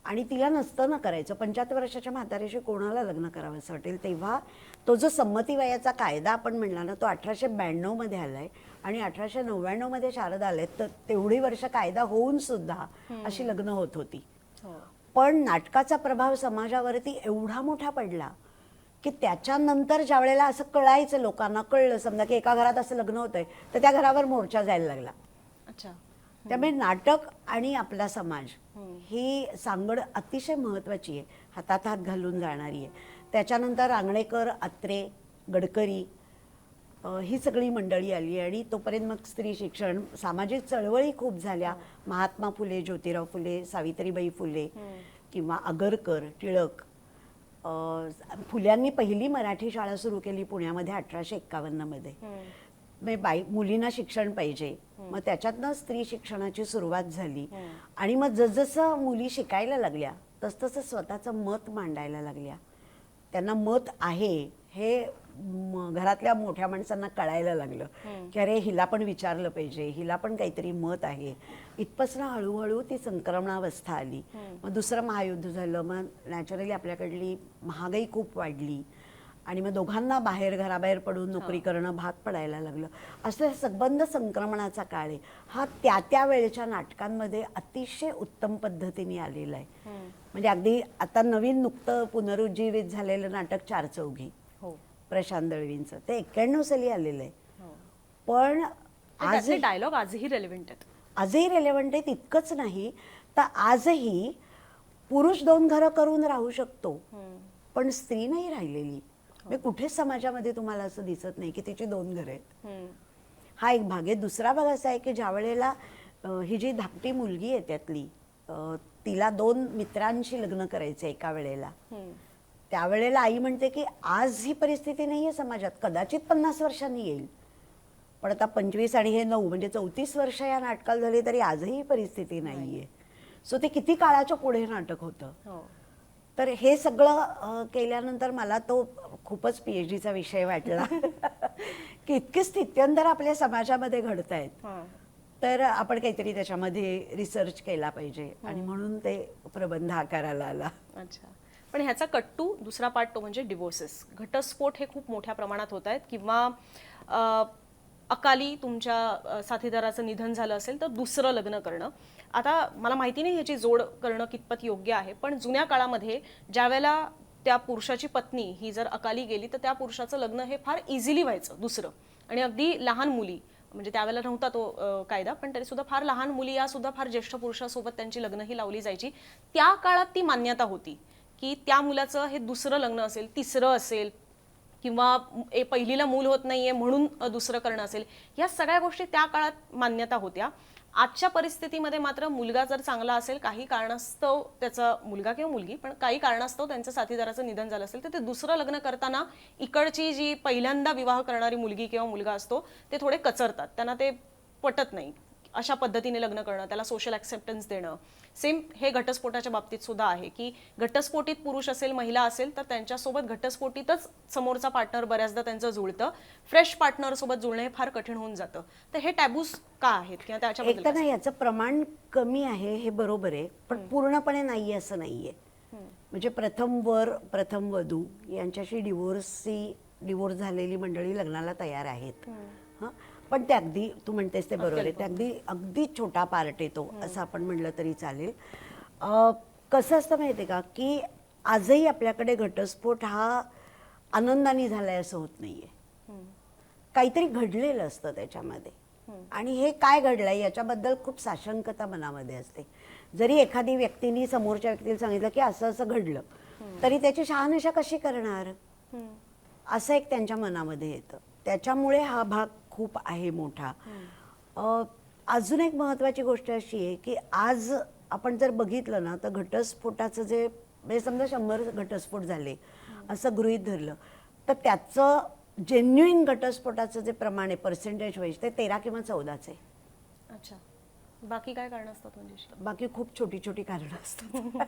आणि तिला नसतं ना करायचं. 75 वर्षाच्या म्हातारीशी कोणाला लग्न करावं असं वाटेल. तेव्हा तो जो संमती वयाचा कायदा आपण म्हणला ना, तो 1892 मध्ये आलाय आणि 1899 मध्ये शारदा आले. तर तेवढी वर्ष कायदा होऊन सुद्धा अशी लग्न होत होती. हो. पण नाटकाचा प्रभाव समाजावरती एवढा मोठा पडला की त्याच्यानंतर ज्या वेळेला असं कळायचं, लोकांना कळलं समजा की एका घरात असं लग्न होतंय, तर त्या घरावर मोर्चा जायला लागला. अच्छा. त्यामुळे नाटक आणि आपला समाज ही सांगड अतिशय महत्त्वाची आहे, हातात हात घालून जाणारी आहे. त्याच्यानंतर रांगणेकर, अत्रे, गडकरी ही सगळी मंडळी आली आणि तोपर्यंत मग स्त्री शिक्षण, सामाजिक चळवळी खूप झाल्या. महात्मा फुले, ज्योतिराव फुले, सावित्रीबाई फुले किंवा आगरकर, टिळक. फुल्यांनी पहिली मराठी शाळा सुरू केली पुण्यामध्ये 1851 मध्ये. मुलींना शिक्षण पाहिजे, मग त्याच्यातनं स्त्री शिक्षणाची सुरुवात झाली. आणि मग जसजसं मुली शिकायला लागल्या तसतसं स्वतःचं मत मांडायला लागल्या. त्यांना मत आहे हे घरातल्या मोठ्या माणसांना कळायला लागलं की अरे हिला पण विचारलं पाहिजे, हिला पण काहीतरी मत आहे. इथपासून हळूहळू ती संक्रमणावस्था आली. मग दुसरं महायुद्ध झालं, मग नॅचरली आपल्याकडली महागाई खूप वाढली आणि मग दोघांना बाहेर, घराबाहेर पडून नोकरी करणं भाग पडायला लागलं. असं सबंध संक्रमणाचा काळ आहे हा. त्या वेळेच्या नाटकांमध्ये अतिशय उत्तम पद्धतीने आलेला आहे. म्हणजे अगदी आता नवीन नुकतं पुनरुज्जीवित झालेलं नाटक चार चौघी, प्रशांत दळवींचं, ते 91 साली आलेलं आहे. पण आज डायलॉग आजही रेलेव्हंट आहेत. आजही रेलेव्हंट आहे. तितकंच नाही तर आजही पुरुष 2 घरं करून राहू शकतो, पण स्त्री नाही राहिलेली. म्हणजे कुठेच समाजामध्ये तुम्हाला असं दिसत नाही की तिची 2 घरं आहेत. हा एक भाग आहे. दुसरा भाग असा आहे की ज्या वेळेला ही जी धाकटी मुलगी आहे त्यातली, तिला 2 मित्रांशी लग्न करायचं एका वेळेला, त्यावेळेला आई म्हणते की आज ही परिस्थिती नाहीये समाजात, कदाचित 50 वर्षांनी येईल, पण आता 25 आणि हे 9 म्हणजे 34 वर्ष या नाटकाला झाली तरी आजही ही परिस्थिती नाहीये. सो ते किती काळाच्या पुढे नाटक होतं. तर हे सगळं केल्यानंतर मला तो खूपच PhDचा विषय वाटला की इतके स्थित्यंतर आपल्या समाजामध्ये घडत आहेत, तर आपण काहीतरी त्याच्यामध्ये रिसर्च केला पाहिजे आणि म्हणून ते प्रबंध आकाराला आला. अच्छा. पण ह्याचा कट्टू दुसरा पार्ट तो म्हणजे डिवोर्सेस, घटस्फोट हे खूप मोठ्या प्रमाणात होत आहेत. किंवा अकाली तुमच्या साथीदाराचं निधन झालं असेल तर दुसरं लग्न करणं. आता मला माहिती नाही ह्याची जोड करणं कितपत योग्य आहे, पण जुन्या काळामध्ये ज्यावेळेला त्या पुरुषाची पत्नी ही जर अकाली गेली तर त्या पुरुषाचं लग्न हे फार इझिली व्हायचं दुसरं. आणि अगदी लहान मुली, म्हणजे त्यावेळेला नव्हता तो कायदा, पण तरी सुद्धा फार लहान मुली या सुद्धा फार ज्येष्ठ पुरुषासोबत त्यांची लग्नही लावली जायची. त्या काळात ती मान्यता होती की त्या मुलाचं हे दुसरं लग्न असेल, तिसरं असेल, किंवा पहिलीला मूल होत नाहीये म्हणून दुसरं करणं असेल. या सगळ्या गोष्टी त्या काळात मान्यता होत्या. आजच्या परिस्थितीमध्ये मात्र मुलगा जर चांगला असेल, काही कारणास्तव त्याचा मुलगा किंवा मुलगी, पण काही कारणास्तव त्यांच्या साथीदाराचं निधन झालं असेल तर ते दुसरं लग्न करताना इकडची जी पहिल्यांदा विवाह करणारी मुलगी किंवा मुलगा असतो ते थोडे कचरतात, त्यांना ते पटत नाही अशा पद्धतीने लग्न करणं, त्याला सोशल ॲक्सेप्टन्स देणं. सेम हे घटस्फोटाच्या बाबतीत सुद्धा आहे की घटस्फोटीत पुरुष असेल, महिला असेल तर त्यांच्यासोबत घटस्फोटीतच समोरचा पार्टनर बऱ्याचदा त्यांचं जुळतं, फ्रेश पार्टनर सोबत जुळणं हे फार कठीण होऊन जातं. तर हे टॅबूज का आहेत किंवा त्याच्याबद्दल एक तर नाही, याचं प्रमाण कमी आहे हे बरोबर आहे, पण पूर्णपणे नाहीये असं नाहीये. म्हणजे प्रथम वर प्रथम वधू यांच्याशी डिवोर्स झालेली मंडळी लग्नाला तयार आहेत. पण ते अगदी तू म्हणतेस ते बरोबर आहे, ते अगदी छोटा पार्ट येतो असं आपण म्हणलं तरी चालेल. कसं असतं माहिती आहे का की आजही आपल्याकडे घटस्फोट हा आनंदाने झालाय असं होत नाहीये. काहीतरी घडलेलं असतं त्याच्यामध्ये आणि हे काय घडलंय याच्याबद्दल खूप साशंकता मनामध्ये असते. जरी एखादी व्यक्तीने समोरच्या व्यक्तीला सांगितलं की असं असं घडलं तरी त्याची शहानिशा कशी करणार असं एक त्यांच्या मनामध्ये येतं. त्याच्यामुळे हा भाग खूप आहे मोठा. अजून एक महत्त्वाची गोष्ट अशी आहे की आज आपण जर बघितलं ना तर घटस्फोटाचं जे म्हणजे समजा 100 घटस्फोट झाले असं गृहीत धरलं तर त्याचं जेन्युइन घटस्फोटाचं जे प्रमाण आहे पर्सेंटेज वाईज ते 13 किंवा 14च आहे. अच्छा. बाकी काय कारण असतात म्हणजे? बाकी खूप छोटी छोटी कारणं असतात.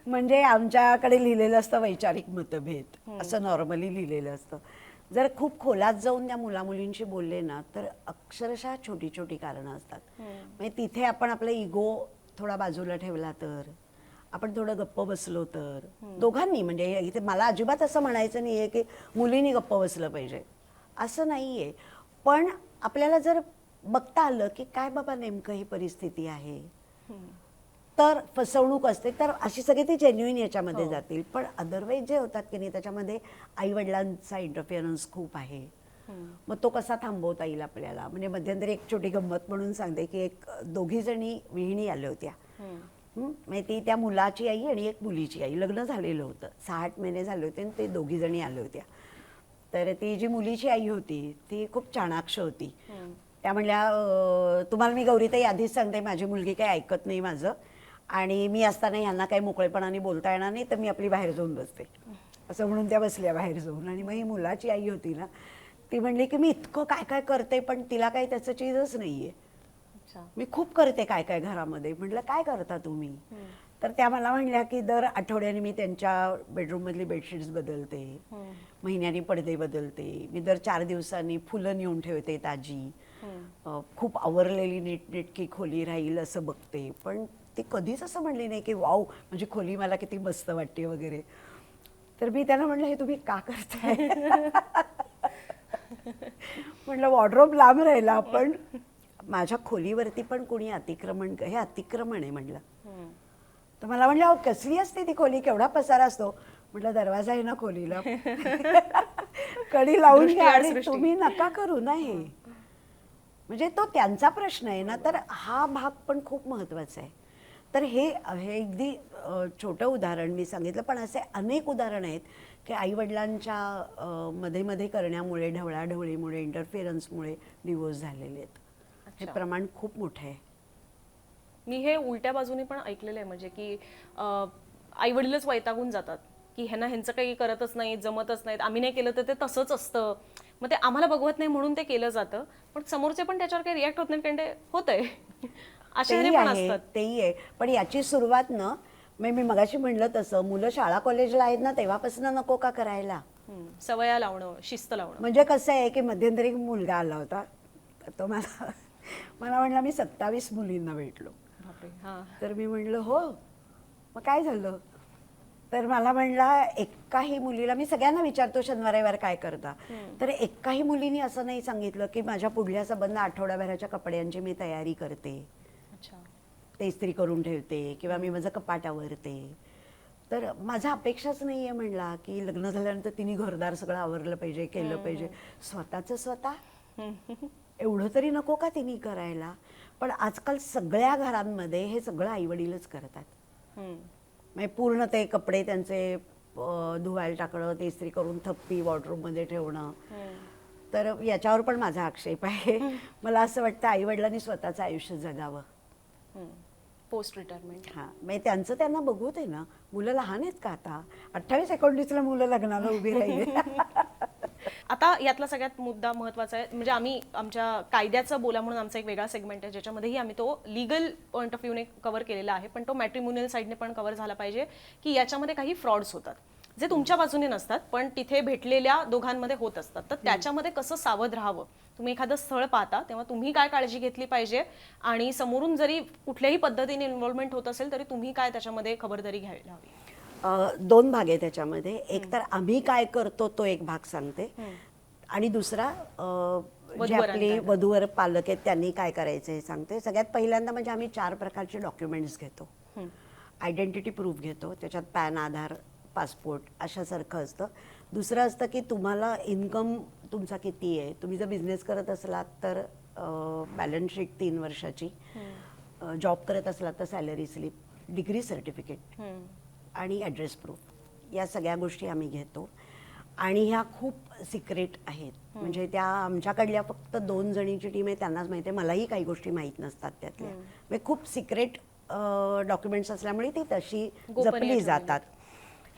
म्हणजे आमच्याकडे लिहिलेलं असतं वैचारिक मतभेद असं नॉर्मली लिहिलेलं असतं. जर खूप खोलात जाऊन त्या मुलामुलींशी बोलले ना तर अक्षरशः छोटी छोटी कारणं असतात. म्हणजे तिथे आपण आपला इगो थोडा बाजूला ठेवला तर, आपण थोडं गप्प बसलो तर, दोघांनी म्हणजे इथे मला अजिबात असं म्हणायचं नाहीये की मुलींनी गप्प बसलं पाहिजे असं नाहीये, पण आपल्याला जर बघता आलं की काय बाबा नेमकं ही परिस्थिती आहे तर फसवणूक असते तर अशी सगळी ती जेन्युइन याच्यामध्ये जातील. पण अदरवाईज जे होतात की नाही त्याच्यामध्ये आई वडिलांचा इंटरफिअरन्स खूप आहे. मग तो कसा थांबवता येईल आपल्याला. म्हणजे मध्यंतरी एक छोटी गंमत म्हणून सांगते की एक दोघी जणी विहिणी आल्या होत्या. म्हणजे ती त्या मुलाची आई आणि एक मुलीची आई, लग्न झालेलं होतं, 6-8 महिने झाले होते आणि ते दोघी जणी आल्या होत्या. तर ती जी मुलीची आई होती ती खूप चाणाक्ष होती. त्या म्हणल्या तुम्हाला मी गौरीताई आधीच सांगते माझी मुलगी काही ऐकत नाही माझं आणि मी असताना ह्यांना काही मोकळेपणाने बोलता येणार नाही तर मी आपली बाहेर जाऊन बसते असं म्हणून त्या बसल्या बाहेर जाऊन. आणि मग ही मुलाची आई होती ना ती म्हणली की मी इतकं काय काय करते पण तिला काही त्याचं चीजच नाहीये. मी खूप करते काय काय घरामध्ये. म्हटलं काय करता तुम्ही. तर त्या मला म्हणल्या की दर आठवड्याने मी त्यांच्या बेडरूम मधली बेडशीट्स बदलते, महिन्यानी पडदे बदलते, मी दर 4 दिवसांनी फुलं नेऊन ठेवते ताजी, खूप आवरलेली नीटनेटकी खोली राहील असं बघते. पण ती कधीच असं म्हणली नाही की वाव म्हणजे खोली मला किती मस्त वाटते वगैरे. तर मी त्यांना म्हणलं हे तुम्ही का करताय. म्हणलं वॉर्डरोब लांब राहिला पण माझ्या खोलीवरती पण कोणी अतिक्रमण, हे अतिक्रमण आहे म्हणलं. तर मला म्हणलं अहो कसली असते ती खोली, केवढा पसारा असतो. म्हटलं दरवाजा आहे ना खोलीला, कडी लावून घ्या आणि तुम्ही नका करू ना हे. म्हणजे तो त्यांचा प्रश्न आहे ना. तर हा भाग पण खूप महत्वाचा आहे. तर हे अगदी छोटं उदाहरण मी सांगितलं पण असे अनेक उदाहरण आहेत की आई वडिलांच्या मध्ये मध्ये करण्यामुळे, ढवळाढवळीमुळे, इंटरफिअरन्समुळे डिवोर्स झालेले आहेत. हे प्रमाण खूप मोठं आहे. मी हे उलट्या बाजूने पण ऐकलेलं आहे म्हणजे की आई वडीलच वैतागून जातात की ह्यांना ह्यांचं काही करतच नाही, जमतच नाहीत, आम्ही नाही केलं तर ते तसंच असतं, मग ते आम्हाला बघवत नाही म्हणून ते केलं जातं. पण समोरचे पण त्याच्यावर काही रिॲक्ट होत नाही कारण ते होतंय. असे पण असतात. तेही आहे. पण याची सुरुवात ना मी मगाशी म्हणलं तसं मुलं शाळा कॉलेजला आहेत ना तेव्हापासून नको का करायला. सवया लावणं, शिस्त लावणं. म्हणजे कसं आहे की मध्यंतरी एक मुलगा आला होता तो मला म्हणला मी 27 मुलींना भेटलो. तर मी म्हणलं हो मग काय झालं. तर मला म्हणला एकाही मुलीला, मी सगळ्यांना विचारतो शनिवार रविवार काय करता, तर एकाही मुलीने असं नाही सांगितलं की माझ्या पुढल्या संबंध आठवड्याभराच्या कपड्यांची मी तयारी करते, ते इस्त्री करून ठेवते किंवा मी माझं कपाट आवरते. तर माझा अपेक्षाच नाहीये म्हणला की लग्न झाल्यानंतर तिने घरदार सगळं आवरलं पाहिजे, केलं पाहिजे. स्वतःचं स्वतः एवढं तरी नको का तिने करायला. पण आजकाल सगळ्या घरांमध्ये हे सगळं आईवडीलच करतात. म्हणजे पूर्ण ते कपडे त्यांचे धुवायला टाकणं, ते इस्त्री करून थप्पी वॉर्डरोबमध्ये ठेवणं. तर याच्यावर पण माझा आक्षेप आहे. मला असं वाटतं आईवडिलांनी स्वतःचं आयुष्य जगावं पोस्ट रिटायरमेंट. हां, म्हणजे त्यांचं त्यांना बघू दे ना. मुलं लहान आहेत का आता, 28-29ला मुलं लग्नाला उभी राहिली. आता यातला सगळ्यात मुद्दा महत्वाचा आहे म्हणजे आम्ही आमच्या कायद्याचं बोला म्हणून आमचा एक वेगळा सेगमेंट आहे ज्याच्यामध्येही आम्ही तो लीगल पॉईंट ऑफ व्ह्यूने कव्हर केलेला आहे, पण तो मॅट्रिमोनियल साईडने पण कव्हर झाला पाहिजे की याच्यामध्ये काही फ्रॉड्स होतात जे तुमच्या बाजूने नसतात पण तिथे भेटलेल्या दोघांमध्ये होत असतात. तर त्याच्यामध्ये कसं सावध राहावं, तुम्ही एखादं स्थळ पाहता तेव्हा तुम्ही काय काळजी घेतली पाहिजे आणि समोरून जरी कुठल्याही पद्धतीने इन्व्हॉल्वमेंट होत असेल तरी तुम्ही काय त्याच्यामध्ये खबरदारी घ्यायला हवी. 2 भाग आहे त्याच्यामध्ये. एक तर आम्ही काय करतो तो एक भाग सांगते आणि दुसरा जे आपली वधूवर पालक आहेत त्यांनी काय करायचं हे सांगते. सगळ्यात पहिल्यांदा म्हणजे आम्ही 4 प्रकारचे डॉक्युमेंट्स घेतो. आयडेंटिटी प्रूफ घेतो, त्याच्यात पॅन, आधार, पासपोर्ट अशासारखं असतं. दुसरं असतं की तुम्हाला इन्कम तुमचा किती आहे, तुम्ही जर बिझनेस करत असलात तर बॅलन्स शीट 3 वर्षाची, जॉब करत असलात तर सॅलरी स्लिप, डिग्री सर्टिफिकेट आणि ॲड्रेस प्रूफ, या सगळ्या गोष्टी आम्ही घेतो. आणि ह्या खूप सिक्रेट आहेत. म्हणजे त्या आमच्याकडल्या फक्त 2 जणींची टीम आहे, त्यांनाच माहिती आहे. मलाही काही गोष्टी माहीत नसतात त्यातल्या. म्हणजे खूप सिक्रेट डॉक्युमेंट्स असल्यामुळे ती तशी जपली जातात.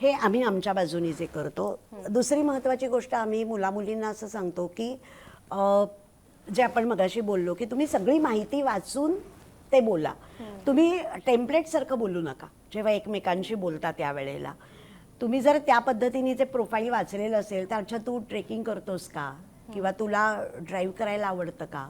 हे आम्ही आमच्या बाजूनी जे करतो. दुसरी महत्त्वाची गोष्ट आम्ही मुलामुलींना असं सांगतो की जे आपण मगाशी बोललो की तुम्ही सगळी माहिती वाचून ते बोला. तुम्ही टेम्पलेट सारखं बोलू नका. जेव्हा एकमेकांशी बोलता त्यावेळेला तुम्ही जर त्या पद्धतीने ते प्रोफाईल वाचलेलं असेल तर अच्छा तू ट्रेकिंग करतोस का, किंवा तुला ड्राईव्ह करायला आवडतं का,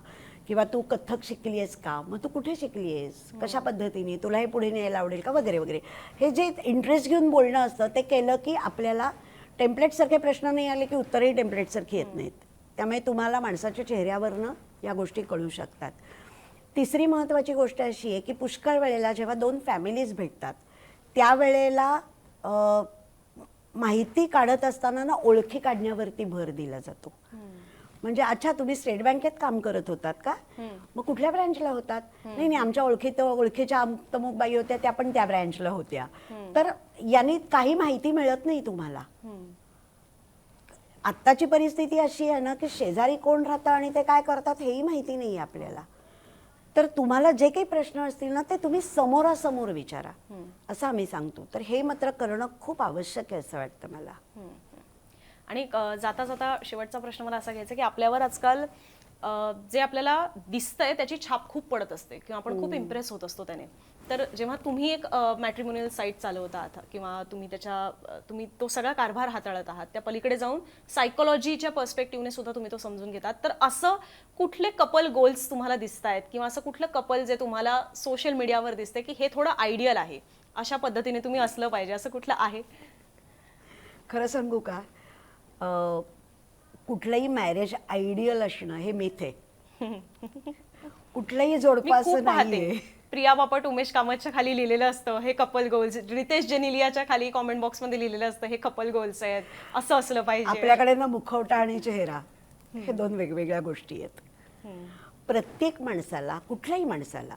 किंवा तू कथ्थक शिकली आहेस का, मग तू कुठे शिकली आहेस, कशा पद्धतीने, तुला हे पुढे न्यायला आवडेल का, वगैरे वगैरे. हे जे इंटरेस्ट घेऊन बोलणं असतं ते केलं की आपल्याला टेम्पलेटसारखे प्रश्न नाही आले की उत्तरही टेम्पलेटसारखी येत नाहीत. त्यामुळे तुम्हाला माणसाच्या चेहऱ्यावरनं या गोष्टी कळू शकतात. तिसरी महत्त्वाची गोष्ट अशी आहे की पुष्कळ वेळेला जेव्हा दोन फॅमिलीज भेटतात त्यावेळेला माहिती काढत असताना ना ओळखी काढण्यावरती भर दिला जातो. म्हणजे अच्छा तुम्ही स्टेट बँकेत काम करत होतात का, मग कुठल्या ब्रँचला होतात, नाही नाही आमच्या ओळखीच्या तमुक बाई होत्या त्या पण त्या ब्रँचला होत्या. तर यांनी काही माहिती मिळत नाही तुम्हाला. आत्ताची परिस्थिती अशी आहे ना की शेजारी कोण राहतं आणि ते काय करतात हेही माहिती नाही आपल्याला. तर तुम्हाला जे काही प्रश्न असतील ना ते तुम्ही समोरासमोर विचारा असं आम्ही सांगतो. तर हे मात्र करणं खूप आवश्यक आहे असं वाटतं मला. आणि जाता जाता शेवटचा प्रश्न मला असा घ्यायचा की आपल्यावर आजकाल जे आपल्याला दिसतंय त्याची छाप खूप पडत असते किंवा आपण खूप इम्प्रेस होत असतो त्याने. तर जेव्हा तुम्ही एक मॅट्रिमोनियल साईट चालवत आहात किंवा तुम्ही तो सगळा कारभार हाताळत आहात, त्या पलीकडे जाऊन सायकोलॉजीच्या पर्स्पेक्टिव्हने सुद्धा तुम्ही तो समजून घेतात, तर असं कुठले कपल गोल्स तुम्हाला दिसत आहेत किंवा असं कुठलं कपल जे तुम्हाला सोशल मीडियावर दिसते की हे थोडं आयडियल आहे, अशा पद्धतीने तुम्ही असलं पाहिजे, असं कुठलं आहे? खरं सांगू का, कुठलंही मॅरेज आयडियल असणं हे मिथ आहे. कुठलंही मी जोडपं खूप असं पाहते नाहीये. प्रिया बापट उमेश कामतच्या खाली लिहिलेलं असतं हे कपल गोल्स, रितेश जेनिलियाच्या खाली कॉमेंट बॉक्स मध्ये लिहिलेलं असतं हे कपल गोल्स आहेत, असं असलं पाहिजे. आपल्याकडे ना मुखवटा आणि चेहरा हे दोन वेगवेगळ्या गोष्टी आहेत. प्रत्येक माणसाला, कुठल्याही माणसाला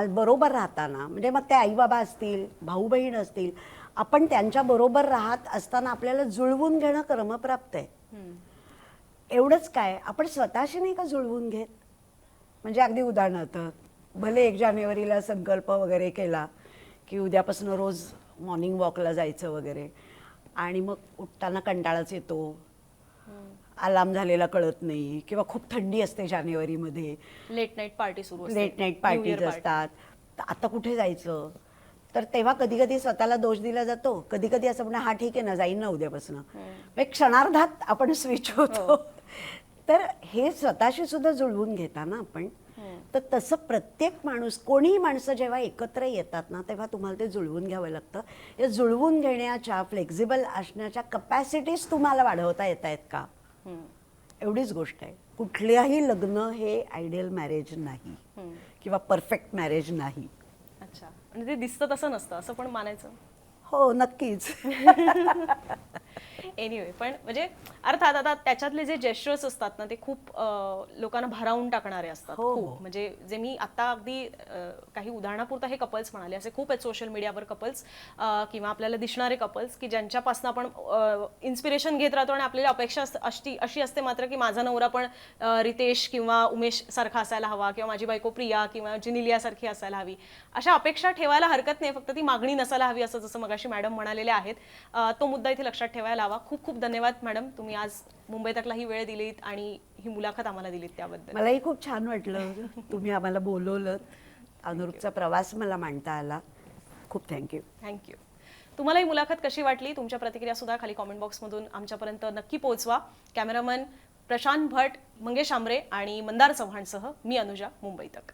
बरोबर राहताना, म्हणजे मग ते आई बाबा असतील, भाऊ बहीण असतील, आपण त्यांच्या बरोबर राहत असताना आपल्याला जुळवून घेणं क्रमप्राप्त आहे. एवढंच काय, आपण स्वतःशी नाही का जुळवून घेत. म्हणजे अगदी उदाहरणार्थ भले 1 जानेवारीला संकल्प वगैरे केला की उद्यापासून रोज मॉर्निंग वॉकला जायचं वगैरे, आणि मग उठताना कंटाळाच येतो, अलार्म झालेला कळत नाही, किंवा खूप थंडी असते जानेवारीमध्ये, लेट नाईट पार्टी सुरू असते, लेट नाईट पार्टीज असतात, तर आता कुठे जायचं. तर तेव्हा कधी कधी स्वतःला दोष दिला जातो, कधी कधी असं म्हणा हा ठीक आहे ना जाईन ना उद्यापासून, एक क्षणार्धात आपण स्विच होतो. तर हे स्वतःशी सुद्धा जुळवून घेता ना आपण. तर तसं प्रत्येक माणूस, कोणीही माणसं जेव्हा एकत्र येतात ना तेव्हा तुम्हाला ते जुळवून घ्यावं लागतं. या जुळवून घेण्याच्या, फ्लेक्झिबल असण्याच्या कपॅसिटीज तुम्हाला वाढवता येत आहेत का, एवढीच गोष्ट आहे. कुठल्याही लग्न हे आयडियल मॅरेज नाही किंवा परफेक्ट मॅरेज नाही. अच्छा, म्हणजे ते दिसतं तसं नसतं असं पण मानायचं? हो नक्कीच. एनिवे, पण म्हणजे अर्थात आता त्याच्यातले जे जेस्चर्स असतात ना ते खूप लोकांना भारावून टाकणारे असतात. हो, खूप म्हणजे जे मी आता अगदी काही उदाहरणापुरतं हे कपल्स म्हणाले, असे खूप आहेत सोशल मीडियावर कपल्स किंवा आपल्याला दिसणारे कपल्स की ज्यांच्यापासून आपण इन्स्पिरेशन घेत राहतो आणि आपल्याला अपेक्षा अशी असते मात्र की माझा नवरा पण रितेश किंवा उमेश सारखा असायला हवा किंवा माझी बायको प्रिया किंवा जिनिलिया सारखी असायला हवी. अशा अपेक्षा ठेवायला हरकत नाही, फक्त ती मागणी नसायला हवी, असं जसं मगाशी मॅडम म्हणालेले आहेत. तो मुद्दा इथे लक्षात ठेवायला हवा. खूप खूप धन्यवाद मॅडम, तुम्ही आज मुंबई तकला ही वेळ दिलीत आणि ही मुलाखत आम्हाला दिलीत त्याबद्दल. मलाही खूप छान वाटलं तुम्ही आम्हाला बोलवलं, अनुरूपचा प्रवास मला मांडता आला. खूप थँक्यू. थँक्यू. तुम्हाला ही मुलाखत कशी वाटली, तुमच्या प्रतिक्रिया सुद्धा खाली कॉमेंट बॉक्समधून आमच्यापर्यंत नक्की पोहोचवा. कॅमेरामन प्रशांत भट, मंगेश आमरे आणि मंदार चव्हाणसह मी अनुजा, मुंबई तक.